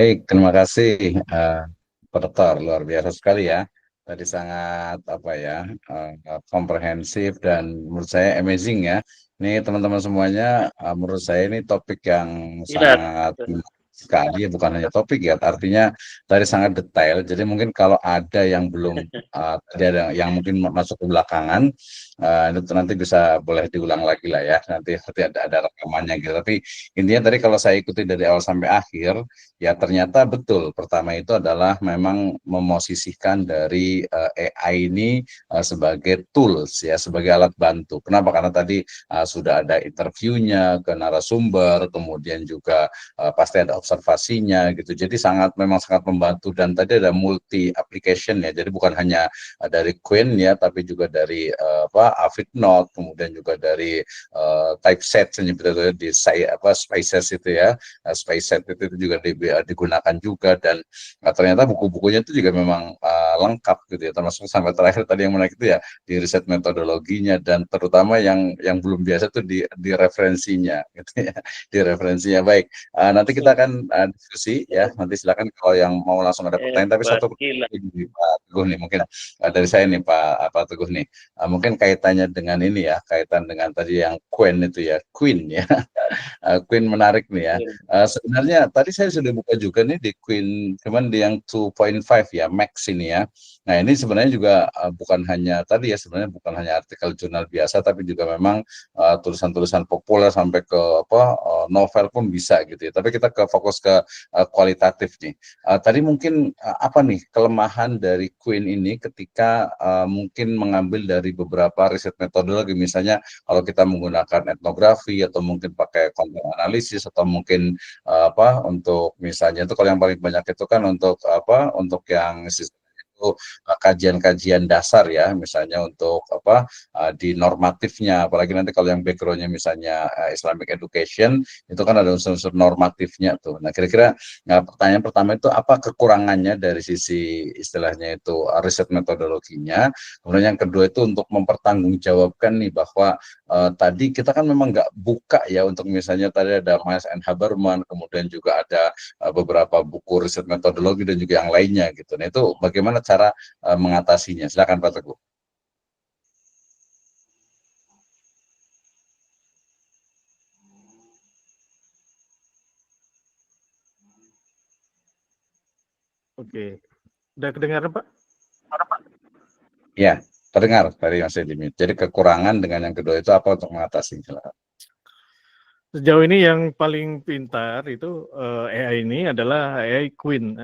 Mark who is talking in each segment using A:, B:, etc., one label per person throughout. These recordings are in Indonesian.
A: Baik, terima kasih Pak Dokter, luar biasa sekali ya. Tadi sangat apa ya, komprehensif dan menurut saya amazing ya. Ini teman-teman semuanya, menurut saya ini topik yang
B: Iya,
A: sangat menarik sekali ya, bukan hanya topik ya, artinya tadi sangat detail. Jadi mungkin kalau ada yang belum, tadi ada yang mungkin masuk ke belakangan, itu nanti bisa boleh diulang lagi lah ya. Nanti ada rekamannya gitu. Tapi intinya tadi kalau saya ikuti dari awal sampai akhir, ya ternyata betul. Pertama itu adalah memang memosisikan dari AI ini sebagai tools ya, sebagai alat bantu. Kenapa? Karena tadi sudah ada interviewnya ke narasumber, kemudian juga pasti ada observasinya gitu. Jadi memang sangat membantu dan tadi ada multi application ya. Jadi bukan hanya dari Queen ya, tapi juga dari Avid Note, kemudian juga dari typeset sebenarnya di Spaces itu ya. Spaceset itu juga digunakan juga dan ternyata buku-bukunya itu juga memang lengkap gitu ya, termasuk sampai terakhir tadi yang menarik itu ya di riset metodologinya dan terutama yang belum biasa tuh di referensinya gitu ya, di referensinya. Baik, nanti kita akan diskusi ya, nanti silakan kalau yang mau langsung ada pertanyaan, tapi satu
B: gila.
A: ini Pak Teguh nih mungkin dari saya nih Pak Teguh nih, mungkin kaitannya dengan ini ya, kaitan dengan tadi yang Queen itu ya, Queen ya. Queen menarik nih ya. Sebenarnya tadi saya sudah buka juga nih di Queen, cuman di yang 2.5 ya, Max ini ya. Nah ini sebenarnya juga bukan hanya tadi ya, sebenarnya bukan hanya artikel jurnal biasa, tapi juga memang tulisan-tulisan populer sampai ke novel pun bisa gitu ya. Tapi kita fokus ke kualitatif nih. Tadi mungkin apa nih kelemahan dari Queen ini ketika mungkin mengambil dari beberapa riset metodologi, misalnya kalau kita menggunakan etnografi atau mungkin pakai konten analisis atau mungkin untuk misalnya itu kalau yang paling banyak itu kan untuk yang sistem itu kajian-kajian dasar ya, misalnya untuk di normatifnya, apalagi nanti kalau yang backgroundnya misalnya Islamic education itu kan ada unsur-unsur normatifnya tuh. Nah kira-kira pertanyaan pertama itu apa kekurangannya dari sisi istilahnya itu riset metodologinya. Kemudian yang kedua itu untuk mempertanggungjawabkan nih bahwa tadi kita kan memang nggak buka ya untuk misalnya tadi ada Miles and Haberman, kemudian juga ada beberapa buku riset metodologi dan juga yang lainnya gitu. Nah itu bagaimana cara mengatasinya? Silakan Pak Teguh.
C: Oke, udah kedengaran Pak?
A: Ya, terdengar dari Mas Edimi. Jadi kekurangan dengan yang kedua itu apa untuk mengatasi? Silakan.
C: Sejauh ini yang paling pintar itu AI ini adalah AI Queen,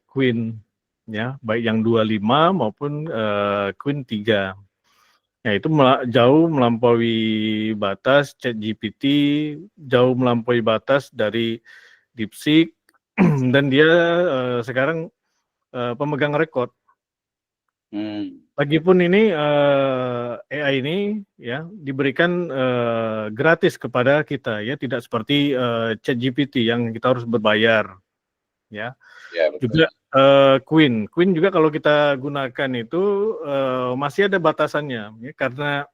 C: Queen ya, baik yang 25 maupun Queen 3. Ya itu jauh melampaui batas ChatGPT, jauh melampaui batas dari DeepSeek, dan dia sekarang pemegang rekor. Lagipun ini AI ini ya diberikan gratis kepada kita ya, tidak seperti ChatGPT yang kita harus berbayar ya.
A: Ya, betul.
C: Juga Queen juga kalau kita gunakan itu masih ada batasannya ya, karena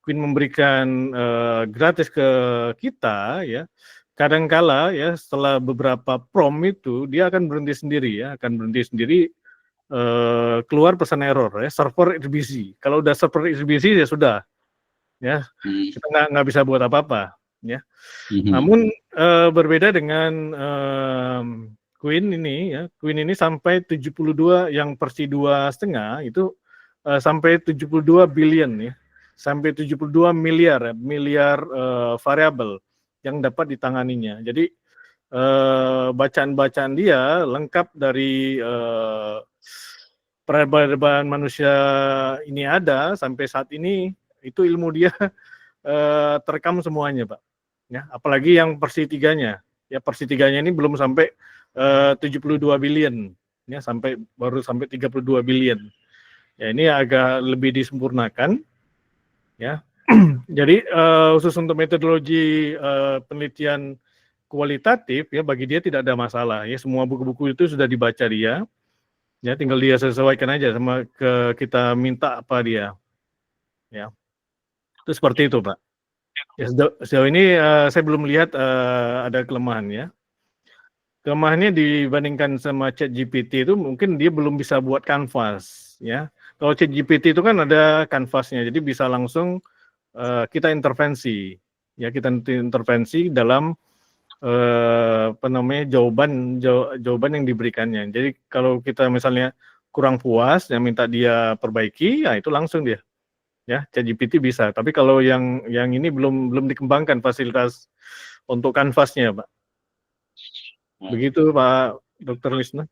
C: Queen memberikan gratis ke kita ya. Kadangkala ya setelah beberapa prompt itu dia akan berhenti sendiri ya, akan berhenti sendiri, keluar pesan error ya, server is busy. Kalau udah server is busy ya sudah, ya kita nggak bisa buat apa-apa, ya. Namun berbeda dengan Queen ini ya, Queen ini sampai 72 yang versi 2,5 itu sampai 72 billion ya, sampai 72 miliar ya, miliar variabel yang dapat ditanganinya. Jadi bacaan-bacaan dia lengkap dari peradaban manusia ini ada sampai saat ini, itu ilmu dia terekam semuanya, Pak. Ya, apalagi yang versi 3-nya. Ya, versi 3-nya ini belum sampai 72 billion. Ya, baru sampai 32 billion. Ya, ini agak lebih disempurnakan. Ya. Jadi khusus untuk metodologi penelitian kualitatif ya, bagi dia tidak ada masalah ya, semua buku-buku itu sudah dibaca dia. Ya, tinggal dia sesuaikan aja sama kita minta apa dia. Ya. Itu seperti itu, Pak. Ya, sejauh ini saya belum lihat ada kelemahannya. kelemahannya dibandingkan sama ChatGPT itu mungkin dia belum bisa buat kanvas, ya. Kalau ChatGPT itu kan ada kanvasnya, jadi bisa langsung kita intervensi, ya kita intervensi dalam apa namanya jawaban yang diberikannya. Jadi kalau kita misalnya kurang puas, yang minta dia perbaiki, ya itu langsung dia, ya ChatGPT bisa. Tapi kalau yang ini belum dikembangkan fasilitas untuk kanvasnya, Pak. Begitu Pak Dr. Wisnu.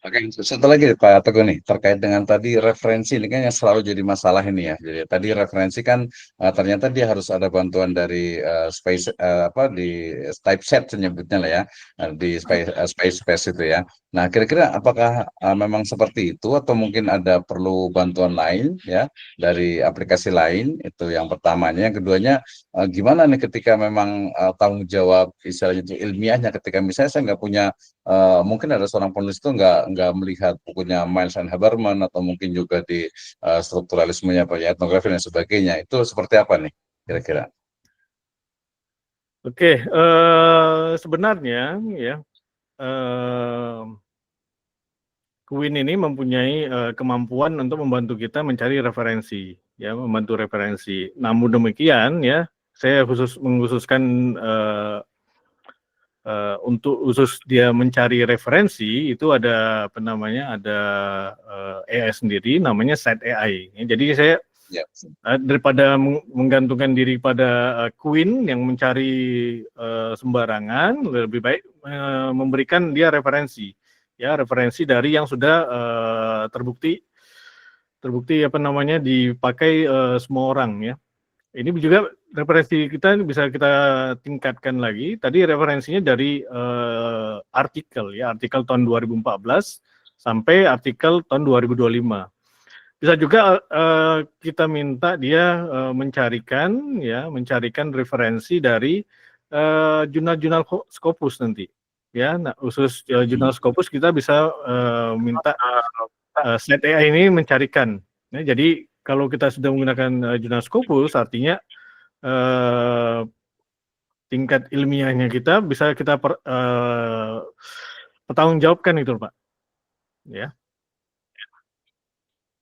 A: Oke, satu lagi Pak Teguh nih, terkait dengan tadi referensi, ini kan yang selalu jadi masalah ini ya. Jadi tadi referensi kan ternyata dia harus ada bantuan dari space apa di typeset menyebutnya lah ya, di space itu ya. Nah, kira-kira apakah memang seperti itu atau mungkin ada perlu bantuan lain ya dari aplikasi lain, itu yang pertamanya. Yang keduanya, gimana nih ketika memang tanggung jawab istilahnya itu ilmiahnya, ketika misalnya saya nggak punya, mungkin ada seorang penulis itu nggak melihat bukunya Miles and Habermas atau mungkin juga di strukturalismenya Pak ya, etnografi dan sebagainya. Itu seperti apa nih kira-kira?
C: Oke, sebenarnya ya Queen ini mempunyai kemampuan untuk membantu kita mencari referensi, ya membantu referensi. Namun demikian ya, saya mengkhususkan untuk khusus dia mencari referensi itu ada apa namanya, ada AI sendiri namanya Site AI. Ya, jadi saya
A: Ya.
C: daripada menggantungkan diri pada Queen yang mencari sembarangan, lebih baik memberikan dia referensi, ya referensi dari yang sudah terbukti apa namanya dipakai semua orang ya. Ini juga referensi kita bisa kita tingkatkan lagi. Tadi referensinya dari artikel ya, artikel tahun 2014 sampai artikel tahun 2025. Bisa juga kita minta dia mencarikan referensi dari jurnal-jurnal Scopus nanti. Ya, nah, khusus jurnal Scopus kita bisa minta Slide AI ini mencarikan. Ya, jadi kalau kita sudah menggunakan jurnal Scopus, artinya tingkat ilmiahnya kita bisa kita pertanggungjawabkan itu, Pak. Ya,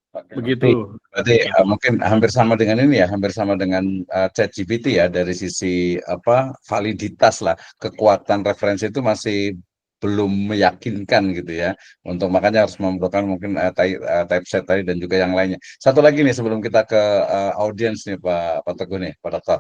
A: Oke,
C: begitu.
A: berarti mungkin hampir sama dengan ini ya, hampir sama dengan ChatGPT ya, dari sisi apa validitas lah, kekuatan referensi itu masih belum meyakinkan gitu ya. Untuk makanya harus memerlukan mungkin typeset tadi dan juga yang lainnya. Satu lagi nih sebelum kita ke audiens nih Pak Teguh nih, Pak Dokter.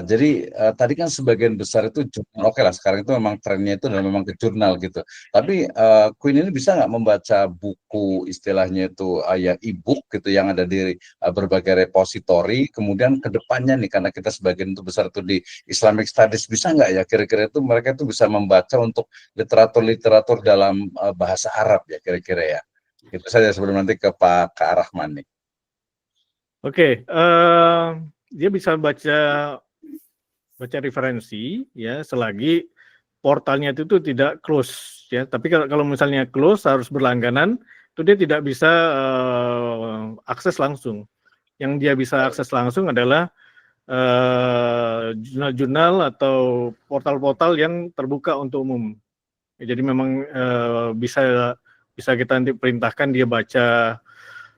A: Jadi tadi kan sebagian besar itu jurnal, oke lah sekarang itu memang trennya itu dan memang ke jurnal gitu. Tapi Queen ini bisa nggak membaca buku istilahnya itu ya e-book gitu yang ada di berbagai repositori, kemudian ke depannya nih karena kita sebagian itu besar itu di Islamic Studies, bisa nggak ya kira-kira itu mereka itu bisa membaca untuk literatur-literatur dalam bahasa Arab ya kira-kira ya. Itu saja sebelum nanti ke Pak Rahman nih.
C: Oke, dia bisa baca referensi ya selagi portalnya itu tidak close ya. Tapi kalau misalnya close harus berlangganan, itu dia tidak bisa akses langsung. Yang dia bisa akses langsung adalah jurnal-jurnal atau portal-portal yang terbuka untuk umum. Ya, jadi memang bisa kita nanti perintahkan dia baca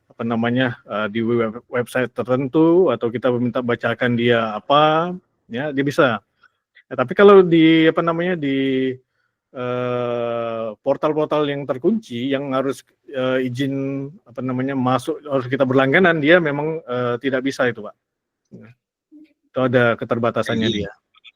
C: apa namanya di website tertentu atau kita minta bacakan dia apa, ya dia bisa. Ya, tapi kalau di apa namanya di portal-portal yang terkunci yang harus izin apa namanya masuk harus kita berlangganan, dia memang tidak bisa itu Pak. Itu ada keterbatasannya dia.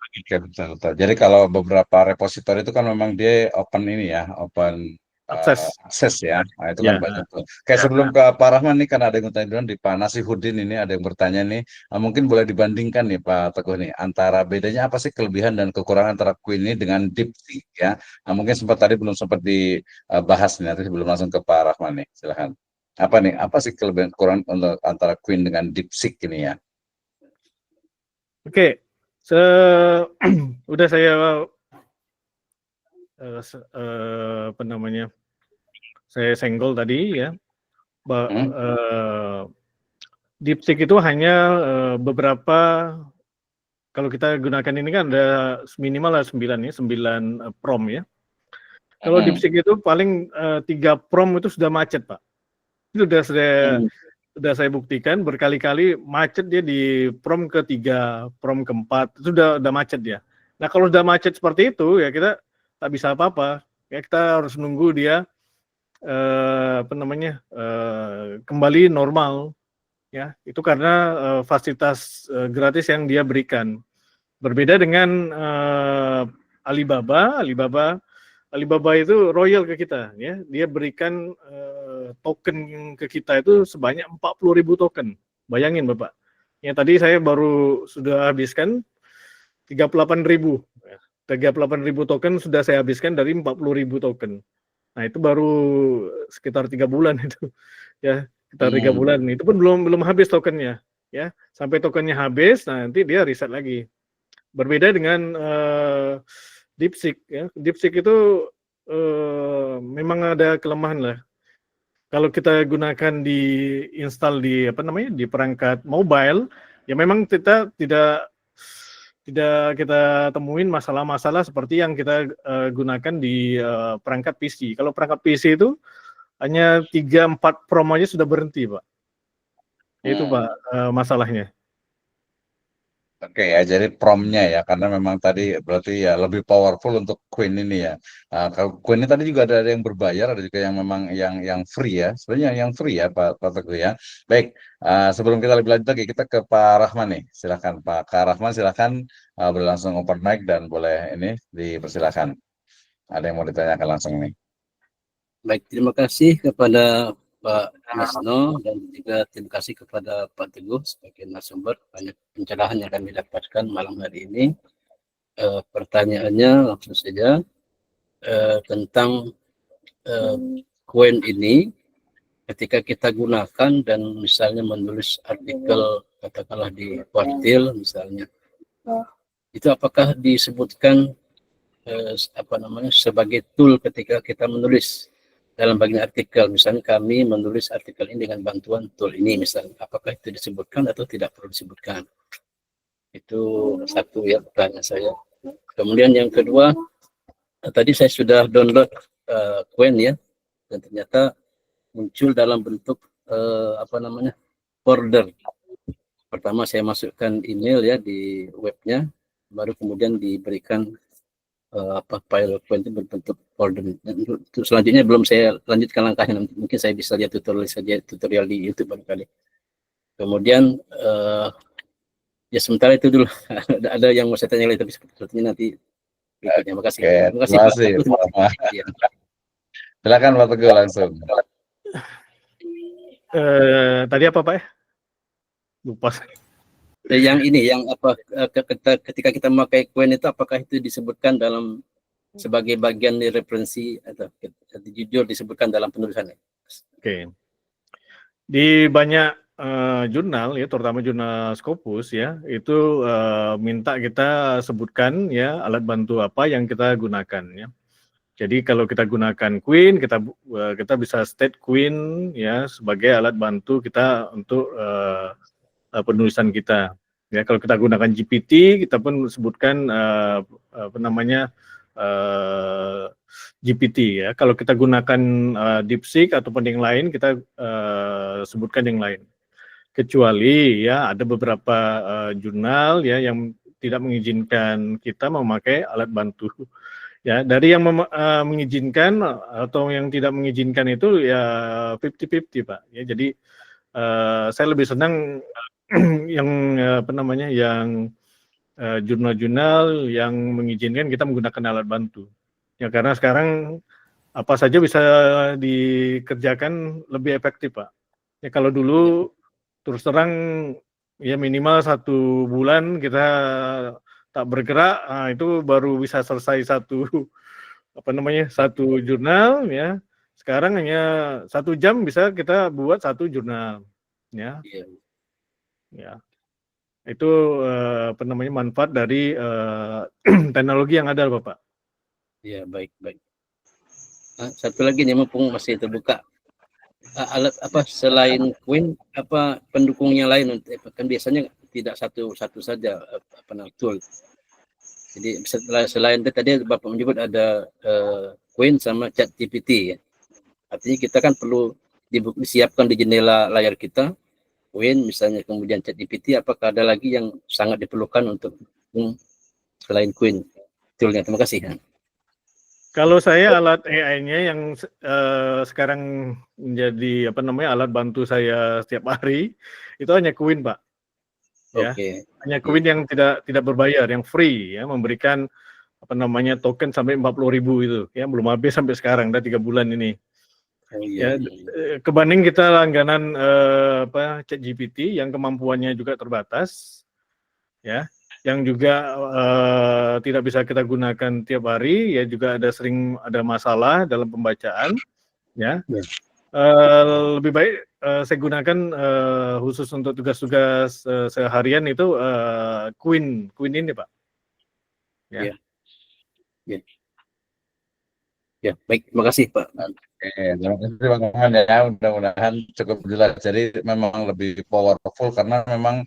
A: Oke, betul, betul. Jadi kalau beberapa repositori itu kan memang dia open ini ya, open akses ya. Nah, itu kan
C: Ya.
A: banyak tuh. Kayak sebelum ke Pak Rahman nih, kan ada yang bertanya dulu di Pak Nasihuddin ini, ada yang bertanya nih, mungkin boleh dibandingkan nih Pak Teguh nih, antara bedanya apa sih kelebihan dan kekurangan antara Queen ini dengan DeepSeek ya. Nah, mungkin tadi belum sempat dibahas nih, nanti sebelum langsung ke Pak Rahman nih, silahkan. Apa nih, apa sih kelebihan kekurangan antara Queen dengan DeepSeek ini ya?
C: Oke, udah saya apa namanya, saya senggol tadi ya, DeepSeek itu hanya beberapa, kalau kita gunakan ini kan ada minimal 9 prompt ya. Kalau DeepSeek itu paling 3 prompt itu sudah macet, Pak. Itu sudah saya buktikan berkali-kali macet dia di prompt ke-3, prompt ke-4 itu udah macet dia. Nah, kalau sudah macet seperti itu ya kita tak bisa apa-apa. Ya kita harus nunggu dia kembali normal ya. Itu karena fasilitas gratis yang dia berikan. Berbeda dengan Alibaba itu royal ke kita ya. Dia berikan token ke kita itu sebanyak 40.000 token. Bayangin Bapak. Ya tadi saya baru sudah habiskan 38.000. 38.000 token sudah saya habiskan dari 40.000 token. Nah, itu baru sekitar 3 bulan itu. Ya, sekitar 3 bulan. Itu pun belum habis tokennya, ya. Sampai tokennya habis, nah nanti dia reset lagi. Berbeda dengan DeepSeek ya. DeepSeek itu memang ada kelemahan lah. Kalau kita gunakan install di perangkat mobile, ya memang kita tidak kita temuin masalah-masalah seperti yang kita gunakan di perangkat PC. Kalau perangkat PC itu hanya 3-4 prom aja sudah berhenti, Pak. Itu Pak masalahnya.
A: Oke ya, jadi promnya ya, karena memang tadi berarti ya lebih powerful untuk Queen ini ya. Kalau Queen ini tadi juga ada yang berbayar, ada juga yang memang yang free ya. Sebenarnya yang free ya Pak Teguh ya. Baik, sebelum kita lebih lanjut lagi, kita ke Pak Rahman nih. Silakan Pak Rahman, silakan boleh langsung open mic dan boleh ini dipersilakan. Ada yang mau ditanyakan langsung nih.
B: Baik, terima kasih kepada Pak Misno dan juga terima kasih kepada Pak Teguh sebagai narasumber. Banyak pencerahan yang kami dapatkan malam hari ini. Pertanyaannya langsung saja tentang Queen ini ketika kita gunakan dan misalnya menulis artikel katakanlah di kuartil misalnya, itu apakah disebutkan sebagai tool ketika kita menulis dalam bagian artikel, misalnya kami menulis artikel ini dengan bantuan tool ini misalnya, apakah itu disebutkan atau tidak perlu disebutkan? Itu satu ya pertanyaan saya. Kemudian yang kedua, tadi saya sudah download Queen ya, dan ternyata muncul dalam bentuk folder. Pertama saya masukkan email ya di webnya, baru kemudian diberikan file Queen itu berbentuk folder. Selanjutnya belum saya lanjutkan langkahnya, mungkin saya bisa lihat tutorial di YouTube barangkali. Kemudian ya sementara itu dulu. ada yang mau saya tanya lagi tapi sepertinya nanti berikutnya. Makasih.
A: Terima kasih. Silakan Pak Teguh langsung.
C: Tadi apa Pak ya? Lupa.
B: Yang ini, yang apa ketika kita memakai Queen itu apakah itu disebutkan dalam sebagai bagian dari referensi atau jujur disebutkan dalam penulisannya?
C: Oke. Di banyak jurnal ya, terutama jurnal Scopus ya, itu minta kita sebutkan ya alat bantu apa yang kita gunakan ya. Jadi kalau kita gunakan Queen, kita bisa state Queen ya sebagai alat bantu kita untuk penulisan kita. Ya, kalau kita gunakan GPT, kita pun sebutkan GPT ya. Kalau kita gunakan DeepSeek ataupun yang lain, kita sebutkan yang lain. Kecuali ya ada beberapa jurnal ya yang tidak mengizinkan kita memakai alat bantu. Ya, dari yang mengizinkan atau yang tidak mengizinkan itu ya 50-50 Pak. Ya, jadi saya lebih senang yang yang jurnal-jurnal yang mengizinkan kita menggunakan alat bantu. Ya karena sekarang apa saja bisa dikerjakan lebih efektif Pak. Ya kalau dulu terus terang ya minimal 1 bulan kita tak bergerak, nah, itu baru bisa selesai satu jurnal ya. Sekarang hanya 1 jam bisa kita buat 1 jurnal ya. Ya, itu manfaat dari teknologi yang ada, Bapak.
B: Ya, baik. Satu lagi nih, mumpung masih terbuka, alat apa selain Queen, apa pendukungnya lain? Kan biasanya tidak satu saja tool. Jadi selain itu tadi Bapak menyebut ada Queen sama ChatGPT ya. Artinya kita kan perlu disiapkan di jendela layar kita Queen misalnya, kemudian ChatGPT, apakah ada lagi yang sangat diperlukan untuk selain Queen toolnya? Terima kasih.
C: Kalau saya alat AI-nya yang sekarang menjadi alat bantu saya setiap hari itu hanya Queen, Pak. Ya, hanya Queen yang tidak berbayar, yang free ya, memberikan token sampai 40.000 itu ya, belum habis sampai sekarang, udah 3 bulan ini. Ya, kebanding kita langganan ChatGPT yang kemampuannya juga terbatas ya, yang juga tidak bisa kita gunakan tiap hari ya, juga sering ada masalah dalam pembacaan ya. Lebih baik saya gunakan khusus untuk tugas-tugas seharian itu Queen ini, Pak. Ya.
B: Ya, baik, terima kasih Pak.
A: Terima kasih Bang Oman ya, mudah-mudahan cukup jelas. Jadi memang lebih powerful karena memang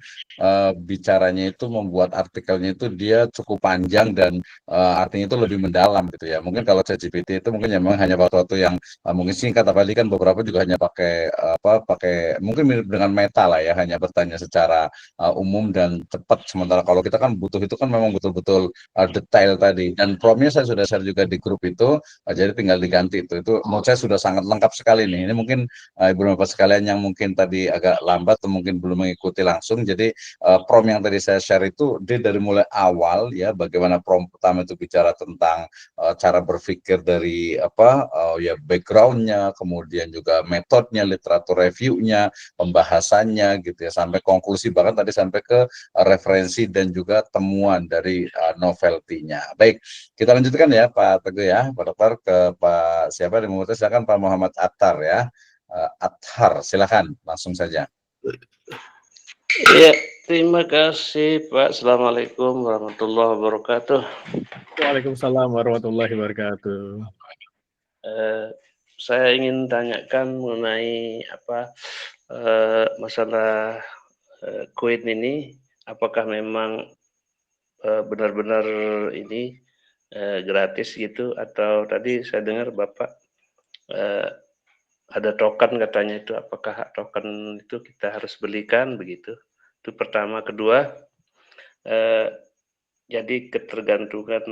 A: bicaranya itu membuat artikelnya itu dia cukup panjang dan artinya itu lebih mendalam gitu ya. Mungkin kalau ChatGPT itu mungkin memang hanya waktu yang mungkin singkat, apalagi kan beberapa juga hanya pakai mungkin mirip dengan Meta lah ya, hanya bertanya secara umum dan cepat. Sementara kalau kita kan butuh itu kan memang betul-betul detail tadi. Dan promnya saya sudah share juga di grup itu. Jadi tinggal diganti itu menurut saya sudah sangat lengkap sekali nih. Ini mungkin ibu bapak sekalian yang mungkin tadi agak lambat atau mungkin belum mengikuti langsung. Jadi prompt yang tadi saya share itu dia dari mulai awal ya, bagaimana prompt pertama itu bicara tentang cara berpikir dari backgroundnya, kemudian juga metodenya, literatur reviewnya, pembahasannya gitu ya, sampai konklusi, bahkan tadi sampai ke referensi dan juga temuan dari novelty-nya. Baik, kita lanjutkan ya Pak Teguh ya, Pak Dokter, ke Pak siapa yang mau silakan, Pak Muhammad Attar ya. Athar, silakan langsung saja.
D: Ya, terima kasih Pak. Assalamualaikum warahmatullahi wabarakatuh.
C: Waalaikumsalam warahmatullahi wabarakatuh.
D: Saya ingin tanyakan mengenai masalah Queen ini, apakah memang benar-benar ini gratis gitu, atau tadi saya dengar Bapak ada token katanya, itu apakah token itu kita harus belikan begitu? Itu pertama. Kedua, jadi ketergantungan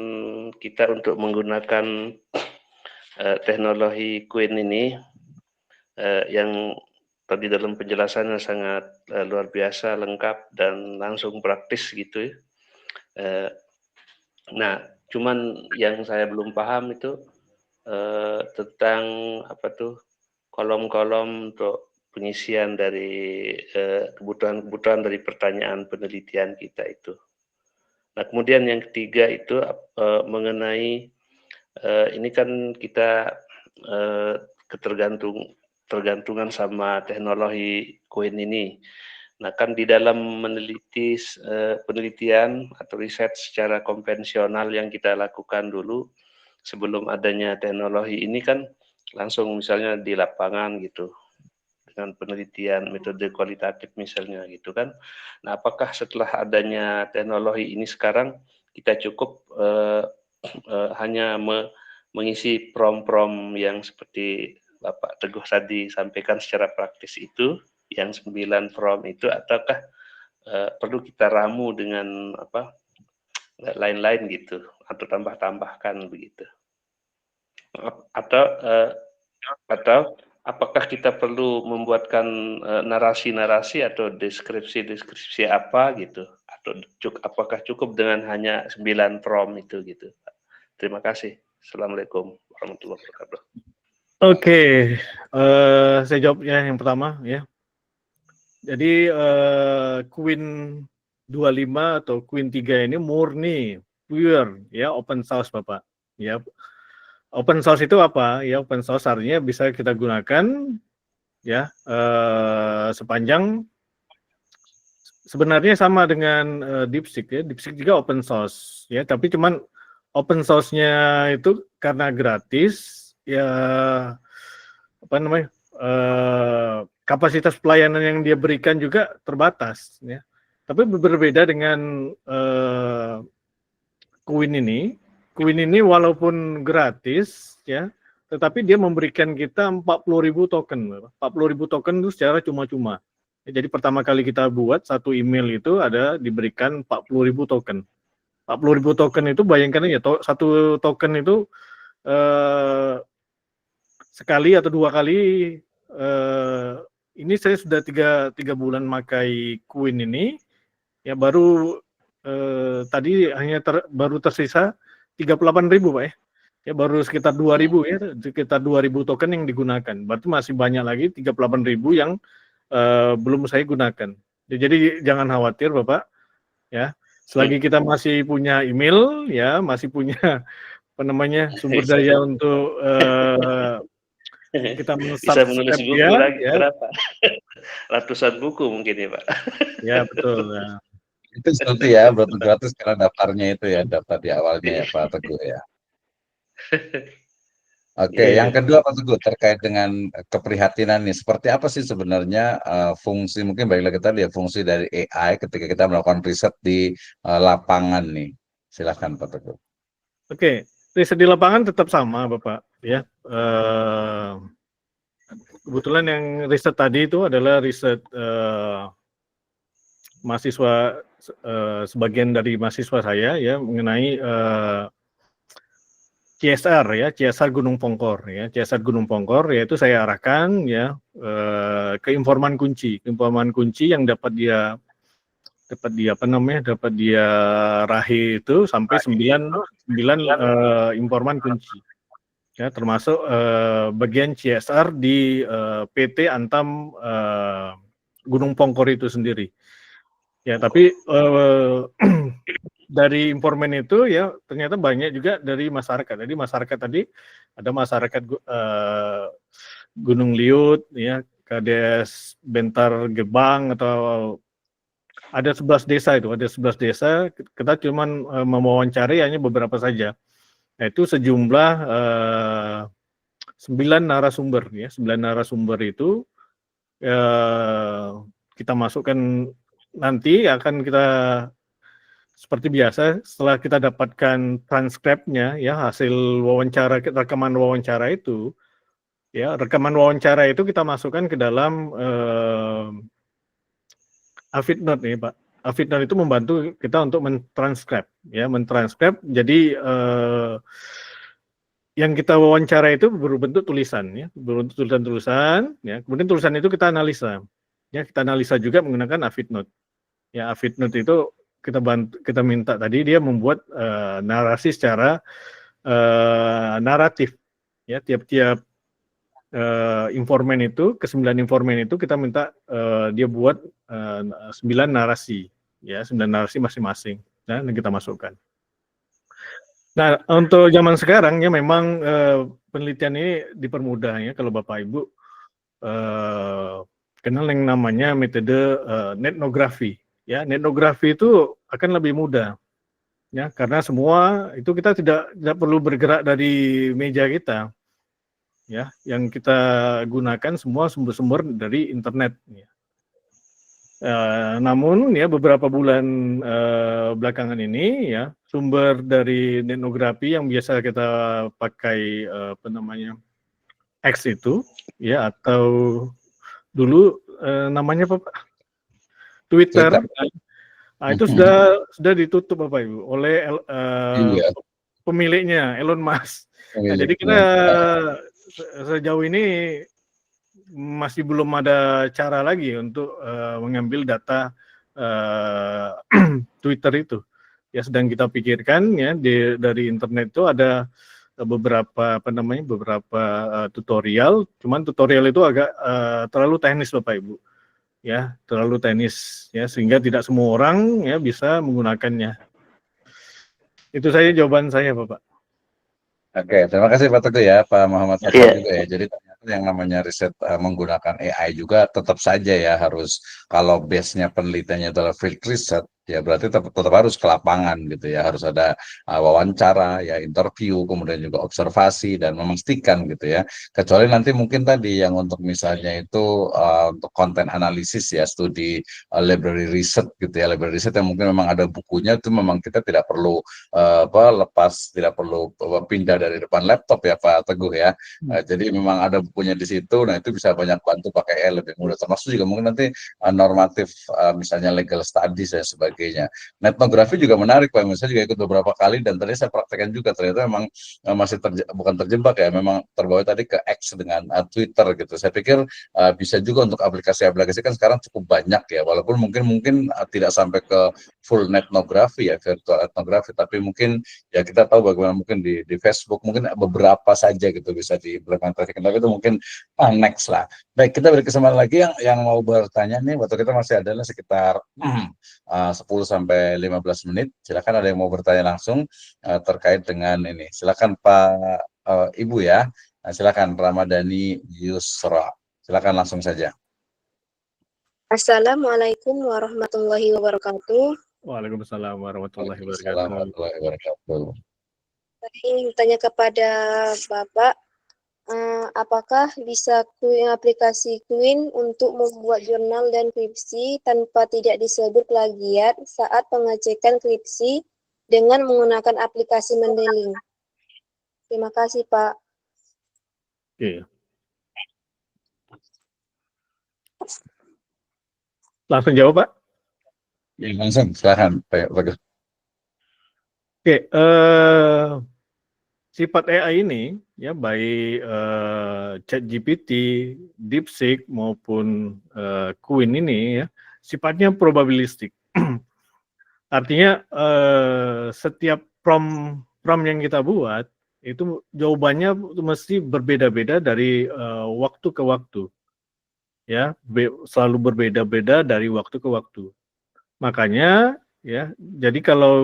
D: kita untuk menggunakan teknologi Queen ini yang tadi dalam penjelasannya sangat luar biasa, lengkap dan langsung praktis gitu ya. Nah, cuman yang saya belum paham itu tentang kolom-kolom untuk pengisian dari kebutuhan-kebutuhan dari pertanyaan penelitian kita itu. Nah, kemudian yang ketiga itu mengenai ini kan kita tergantungan sama teknologi Queen ini. Nah, kan di dalam meneliti penelitian atau riset secara konvensional yang kita lakukan dulu sebelum adanya teknologi ini kan langsung misalnya di lapangan gitu, dengan penelitian metode kualitatif misalnya gitu kan. Nah, apakah setelah adanya teknologi ini sekarang kita cukup hanya mengisi prom-prom yang seperti Bapak Teguh tadi sampaikan secara praktis itu, yang 9 prom itu, ataukah perlu kita ramu dengan lain-lain gitu, atau tambah-tambahkan begitu, atau apakah kita perlu membuatkan narasi-narasi atau deskripsi apa gitu, atau apakah cukup dengan hanya 9 prom itu gitu. Terima kasih. Assalamualaikum warahmatullahi wabarakatuh.
C: Oke, saya jawab ya yang pertama ya. Jadi Queen 25 atau Queen 3 ini murni, pure ya, open source Bapak. Ya. Open source itu apa? Ya, open source artinya bisa kita gunakan ya sepanjang sebenarnya sama dengan DeepSeek ya. DeepSeek juga open source ya, tapi cuman open source-nya itu karena gratis ya, kapasitas pelayanan yang dia berikan juga terbatas ya. Tapi berbeda dengan Queen ini walaupun gratis ya, tetapi dia memberikan kita 40.000 token. 40.000 token itu secara cuma-cuma. Jadi pertama kali kita buat satu email itu ada diberikan 40.000 token. 40.000 token itu bayangkan ya, satu token itu sekali atau dua kali. Ini saya sudah tiga bulan pakai Queen ini, ya baru tadi hanya baru tersisa 38.000 Pak ya. Ya baru sekitar 2.000 ya, sekitar 2.000 token yang digunakan. Berarti masih banyak lagi 38.000 yang belum saya gunakan. Jadi jangan khawatir Bapak ya. Selagi kita masih punya email ya, masih punya apa namanya sumber daya untuk kita
D: bisa menulis buku
C: dia,
D: lagi
C: ya.
D: berapa? Ratusan buku mungkin ya Pak.
C: Ya betul. Ya.
A: Itu seperti ya, berarti gratis karena daftarnya itu ya, daftar di awalnya ya Pak Teguh ya. Oke, yang kedua Pak Teguh terkait dengan keprihatinan nih, seperti apa sih sebenarnya fungsi, mungkin balik lagi tadi ya, fungsi dari AI ketika kita melakukan riset di lapangan nih. Silahkan Pak Teguh.
C: Oke, riset di lapangan tetap sama Bapak ya. Kebetulan yang riset tadi itu adalah riset mahasiswa, sebagian dari mahasiswa saya ya mengenai CSR ya, CSR Gunung Pongkor ya, CSR Gunung Pongkor yaitu saya arahkan ya ke informan kunci yang dapat dia apa namanya, dapat dia raih itu sampai 9 informan kunci ya, termasuk bagian CSR di PT Antam Gunung Pongkor itu sendiri ya. Tapi dari informan itu ya ternyata banyak juga dari masyarakat. Jadi masyarakat tadi ada masyarakat Gunung Liut ya, Kades Bentar Gebang, atau ada 11 desa itu, ada 11 desa. Kita cuman mewawancari hanya beberapa saja. Yaitu sejumlah 9 narasumber ya, 9 narasumber itu kita masukkan, nanti akan kita seperti biasa setelah kita dapatkan transkripnya ya, hasil wawancara, rekaman wawancara itu ya, rekaman wawancara itu kita masukkan ke dalam Avid Note nih Pak. Avid Note itu membantu kita untuk mentranskrip ya, mentranskrip. Jadi yang kita wawancara itu berbentuk tulisan ya, berbentuk tulisan-tulisan ya. Kemudian tulisan itu kita analisa. Ya, kita analisa juga menggunakan Avid Note. Ya, Avid Note itu kita minta tadi dia membuat narasi secara naratif ya, tiap-tiap informan itu, ke 9 informan itu kita minta dia buat 9 narasi ya, 9 narasi masing-masing dan kita masukkan. Nah, untuk zaman sekarang ya memang penelitian ini dipermudah ya, kalau Bapak Ibu kenal yang namanya metode etnografi. Ya, etnografi itu akan lebih mudah, ya, karena semua itu kita tidak perlu bergerak dari meja kita, ya, yang kita gunakan semua sumber-sumber dari internet. Ya. Namun ya beberapa bulan belakangan ini ya, sumber dari etnografi yang biasa kita pakai apa namanya X itu, ya, atau dulu namanya apa Pak? Twitter. Nah, itu sudah ditutup Bapak Ibu oleh pemiliknya Elon Musk. Nah, jadi kita sejauh ini masih belum ada cara lagi untuk mengambil data Twitter itu. Ya, sedang kita pikirkan ya, dari internet itu ada beberapa apa namanya, beberapa tutorial. Cuman tutorial itu agak terlalu teknis Bapak Ibu. Ya, terlalu teknis ya, sehingga tidak semua orang ya bisa menggunakannya. Itu saja jawaban saya Bapak.
A: Oke, terima kasih Pak Teguh ya, Pak Muhammad Hasan juga ya. Jadi ternyata yang namanya riset menggunakan AI juga tetap saja ya harus, kalau base-nya penelitiannya adalah field research ya berarti tetap harus ke lapangan gitu ya, harus ada wawancara, ya interview, kemudian juga observasi dan memastikan gitu ya. Kecuali nanti mungkin tadi yang untuk misalnya itu untuk konten analisis ya, studi library research gitu ya, library research yang mungkin memang ada bukunya, itu memang kita tidak perlu tidak perlu pindah dari depan laptop ya Pak Teguh ya. Jadi memang ada bukunya di situ, nah itu bisa banyak bantu pakai lebih mudah. Termasuk juga mungkin nanti normatif misalnya legal studies dan sebagainya. Nah, etnografi juga menarik Pak, saya juga ikut beberapa kali dan tadi saya praktekkan juga, ternyata memang masih bukan terjebak ya, memang terbawa tadi ke X dengan Twitter gitu. Saya pikir bisa juga untuk aplikasi-aplikasi kan sekarang cukup banyak ya, walaupun mungkin tidak sampai ke full etnografi ya, virtual etnografi, tapi mungkin ya kita tahu bagaimana mungkin di Facebook mungkin beberapa saja gitu bisa diimplementasikan, tapi itu mungkin next lah. Baik, kita beri kesempatan lagi yang mau bertanya nih, waktu kita masih ada sekitar 10 sampai 15 menit. Silakan ada yang mau bertanya langsung terkait dengan ini. Silakan Pak Ibu ya. Nah, silakan Ramadhani Yusra. Silakan langsung saja.
E: Assalamualaikum warahmatullahi wabarakatuh.
C: Waalaikumsalam warahmatullahi
A: Waalaikumsalam
C: wabarakatuh.
A: warahmatullahi wabarakatuh.
E: Saya ingin bertanya kepada Bapak, apakah bisa aplikasi Quinn untuk membuat jurnal dan skripsi tanpa tidak disebut plagiat saat pengecekan skripsi dengan menggunakan aplikasi Mendeley? Terima kasih, Pak.
C: Oke. Langsung jawab, Pak.
A: Ya, langsung silakan Pak Bagus.
C: Oke, sifat AI ini ya, baik ChatGPT, DeepSeek maupun Quinn ini ya, sifatnya probabilistik. Artinya setiap prompt yang kita buat itu jawabannya mesti berbeda-beda dari waktu ke waktu. Ya, selalu berbeda-beda dari waktu ke waktu. Makanya ya, jadi kalau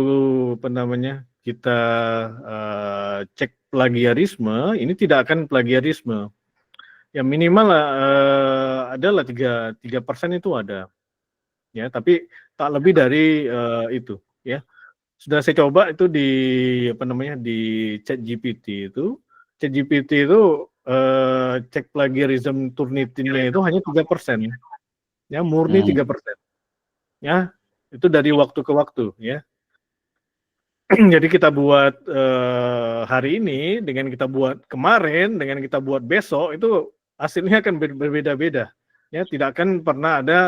C: kita cek plagiarisme, ini tidak akan plagiarisme. Ya minimal adalah 3% itu ada. Ya, tapi tak lebih dari itu ya. Sudah saya coba itu di ChatGPT itu. ChatGPT itu cek plagiarism Turnitin-nya itu hanya 3%. Ya, murni 3%. Ya, itu dari waktu ke waktu ya. Jadi kita buat hari ini dengan kita buat kemarin dengan kita buat besok itu hasilnya akan berbeda-beda ya, tidak akan pernah ada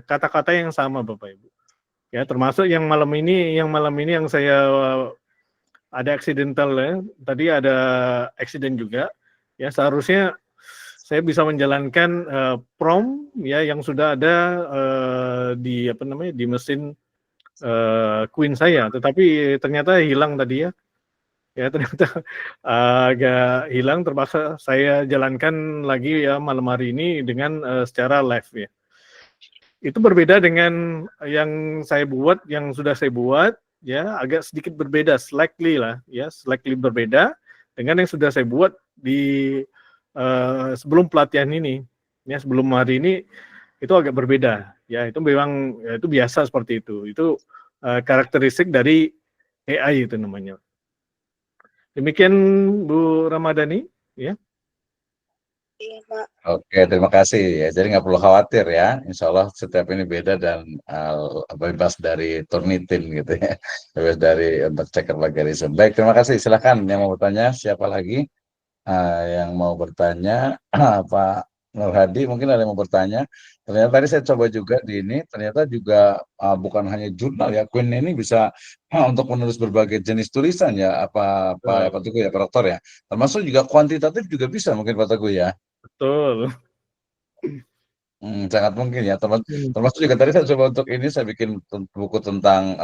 C: kata-kata yang sama Bapak Ibu ya, termasuk yang malam ini yang saya ada accidental ya, tadi ada accident juga ya, seharusnya saya bisa menjalankan prompt ya yang sudah ada di mesin Quinn saya, tetapi ternyata hilang tadi ya. Ya ternyata agak hilang, terpaksa saya jalankan lagi ya malam hari ini dengan secara live ya. Itu berbeda dengan yang sudah saya buat ya, agak sedikit berbeda, slightly berbeda dengan yang sudah saya buat di sebelum pelatihan ini ya, sebelum hari ini itu agak berbeda ya, itu memang ya, itu biasa seperti itu karakteristik dari AI itu namanya. Demikian Bu Ramadhani ya.
E: Iya, Pak.
A: Oke, terima kasih ya. Jadi nggak perlu khawatir ya. Insya Allah setiap ini beda dan bebas dari Turnitin gitu ya. Bebas dari untuk checker plagiarism. Baik, terima kasih. Silakan yang mau bertanya. Siapa lagi yang mau bertanya? Pak Nur Hadi mungkin ada yang mau bertanya. Ternyata tadi saya coba juga di ini, ternyata juga bukan hanya jurnal ya. Quinn ini bisa untuk menulis berbagai jenis tulisan ya. Pak Teguh ya, Pak Dokter ya. Termasuk juga kuantitatif juga bisa mungkin Pak Teguh ya.
C: Betul.
A: Sangat mungkin ya, termasuk juga tadi saya coba untuk ini, saya bikin buku tentang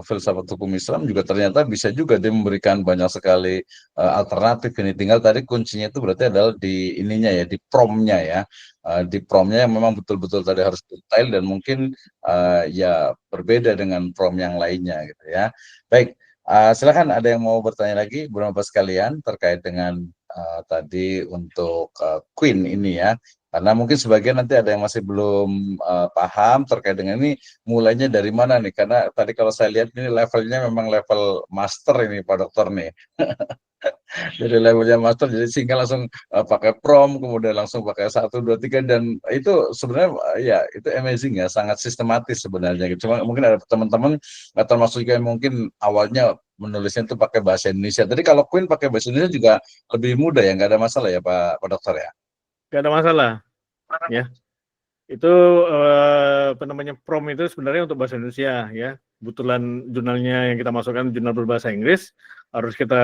A: filsafat hukum Islam juga, ternyata bisa juga dia memberikan banyak sekali alternatif. Ini tinggal tadi kuncinya itu berarti adalah di ininya ya, di prompt-nya ya, di prompt-nya yang memang betul-betul tadi harus detail dan mungkin ya berbeda dengan prompt yang lainnya gitu ya. Baik, silakan ada yang mau bertanya lagi, Bapak sekalian terkait dengan tadi untuk Queen ini ya. Karena mungkin sebagian nanti ada yang masih belum paham terkait dengan ini mulainya dari mana nih. Karena tadi kalau saya lihat ini levelnya memang level master ini Pak Dokter nih. Jadi levelnya master, jadi sehingga langsung pakai prom, kemudian langsung pakai 1, 2, 3, dan itu sebenarnya ya itu amazing ya, sangat sistematis sebenarnya. Cuma mungkin ada teman-teman termasuk juga yang mungkin awalnya menulisnya itu pakai bahasa Indonesia. Tadi kalau Queen pakai bahasa Indonesia juga lebih mudah ya, nggak ada masalah ya Pak Dokter ya.
C: Nggak ada masalah, ya. Itu apa namanya prom itu sebenarnya untuk bahasa Indonesia ya. Kebetulan jurnalnya yang kita masukkan jurnal berbahasa Inggris, harus kita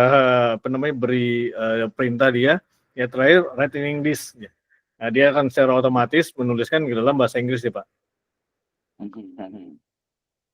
C: apa namanya beri perintah dia ya terakhir write in English ya. Nah, dia akan secara otomatis menuliskan ke dalam bahasa Inggris ya Pak.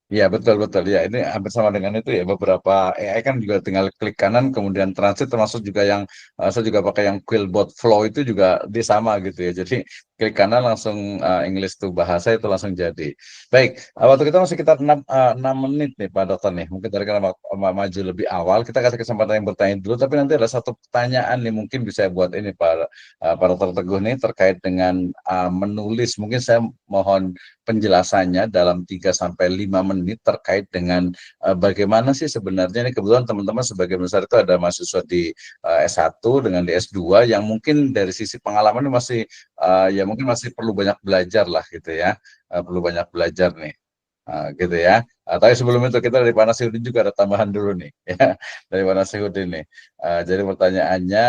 A: Iya betul ya, ini hampir sama dengan itu ya, beberapa AI kan juga tinggal klik kanan kemudian transit, termasuk juga yang saya juga pakai yang Quillbot Flow itu juga dia sama gitu ya, jadi klik kanan langsung English to bahasa itu langsung jadi. Baik, waktu kita masih sekitar 6 menit nih Pak Dokter nih, mungkin tadi karena maju lebih awal, kita kasih kesempatan yang bertanya dulu, tapi nanti ada satu pertanyaan nih mungkin bisa buat ini Pak Dokter Teguh nih terkait dengan menulis, mungkin saya mohon penjelasannya dalam 3-5 menit terkait dengan bagaimana sih sebenarnya ini, kebetulan teman-teman sebagai besar itu ada mahasiswa di S1 dengan di S2 yang mungkin dari sisi pengalaman ini masih ya mungkin masih perlu banyak belajar lah gitu ya, perlu banyak belajar nih. Gitu ya. Tapi sebelum itu kita dari Pak Nasihudin juga ada tambahan dulu nih ya, dari Pak Nasihudin nih. Jadi pertanyaannya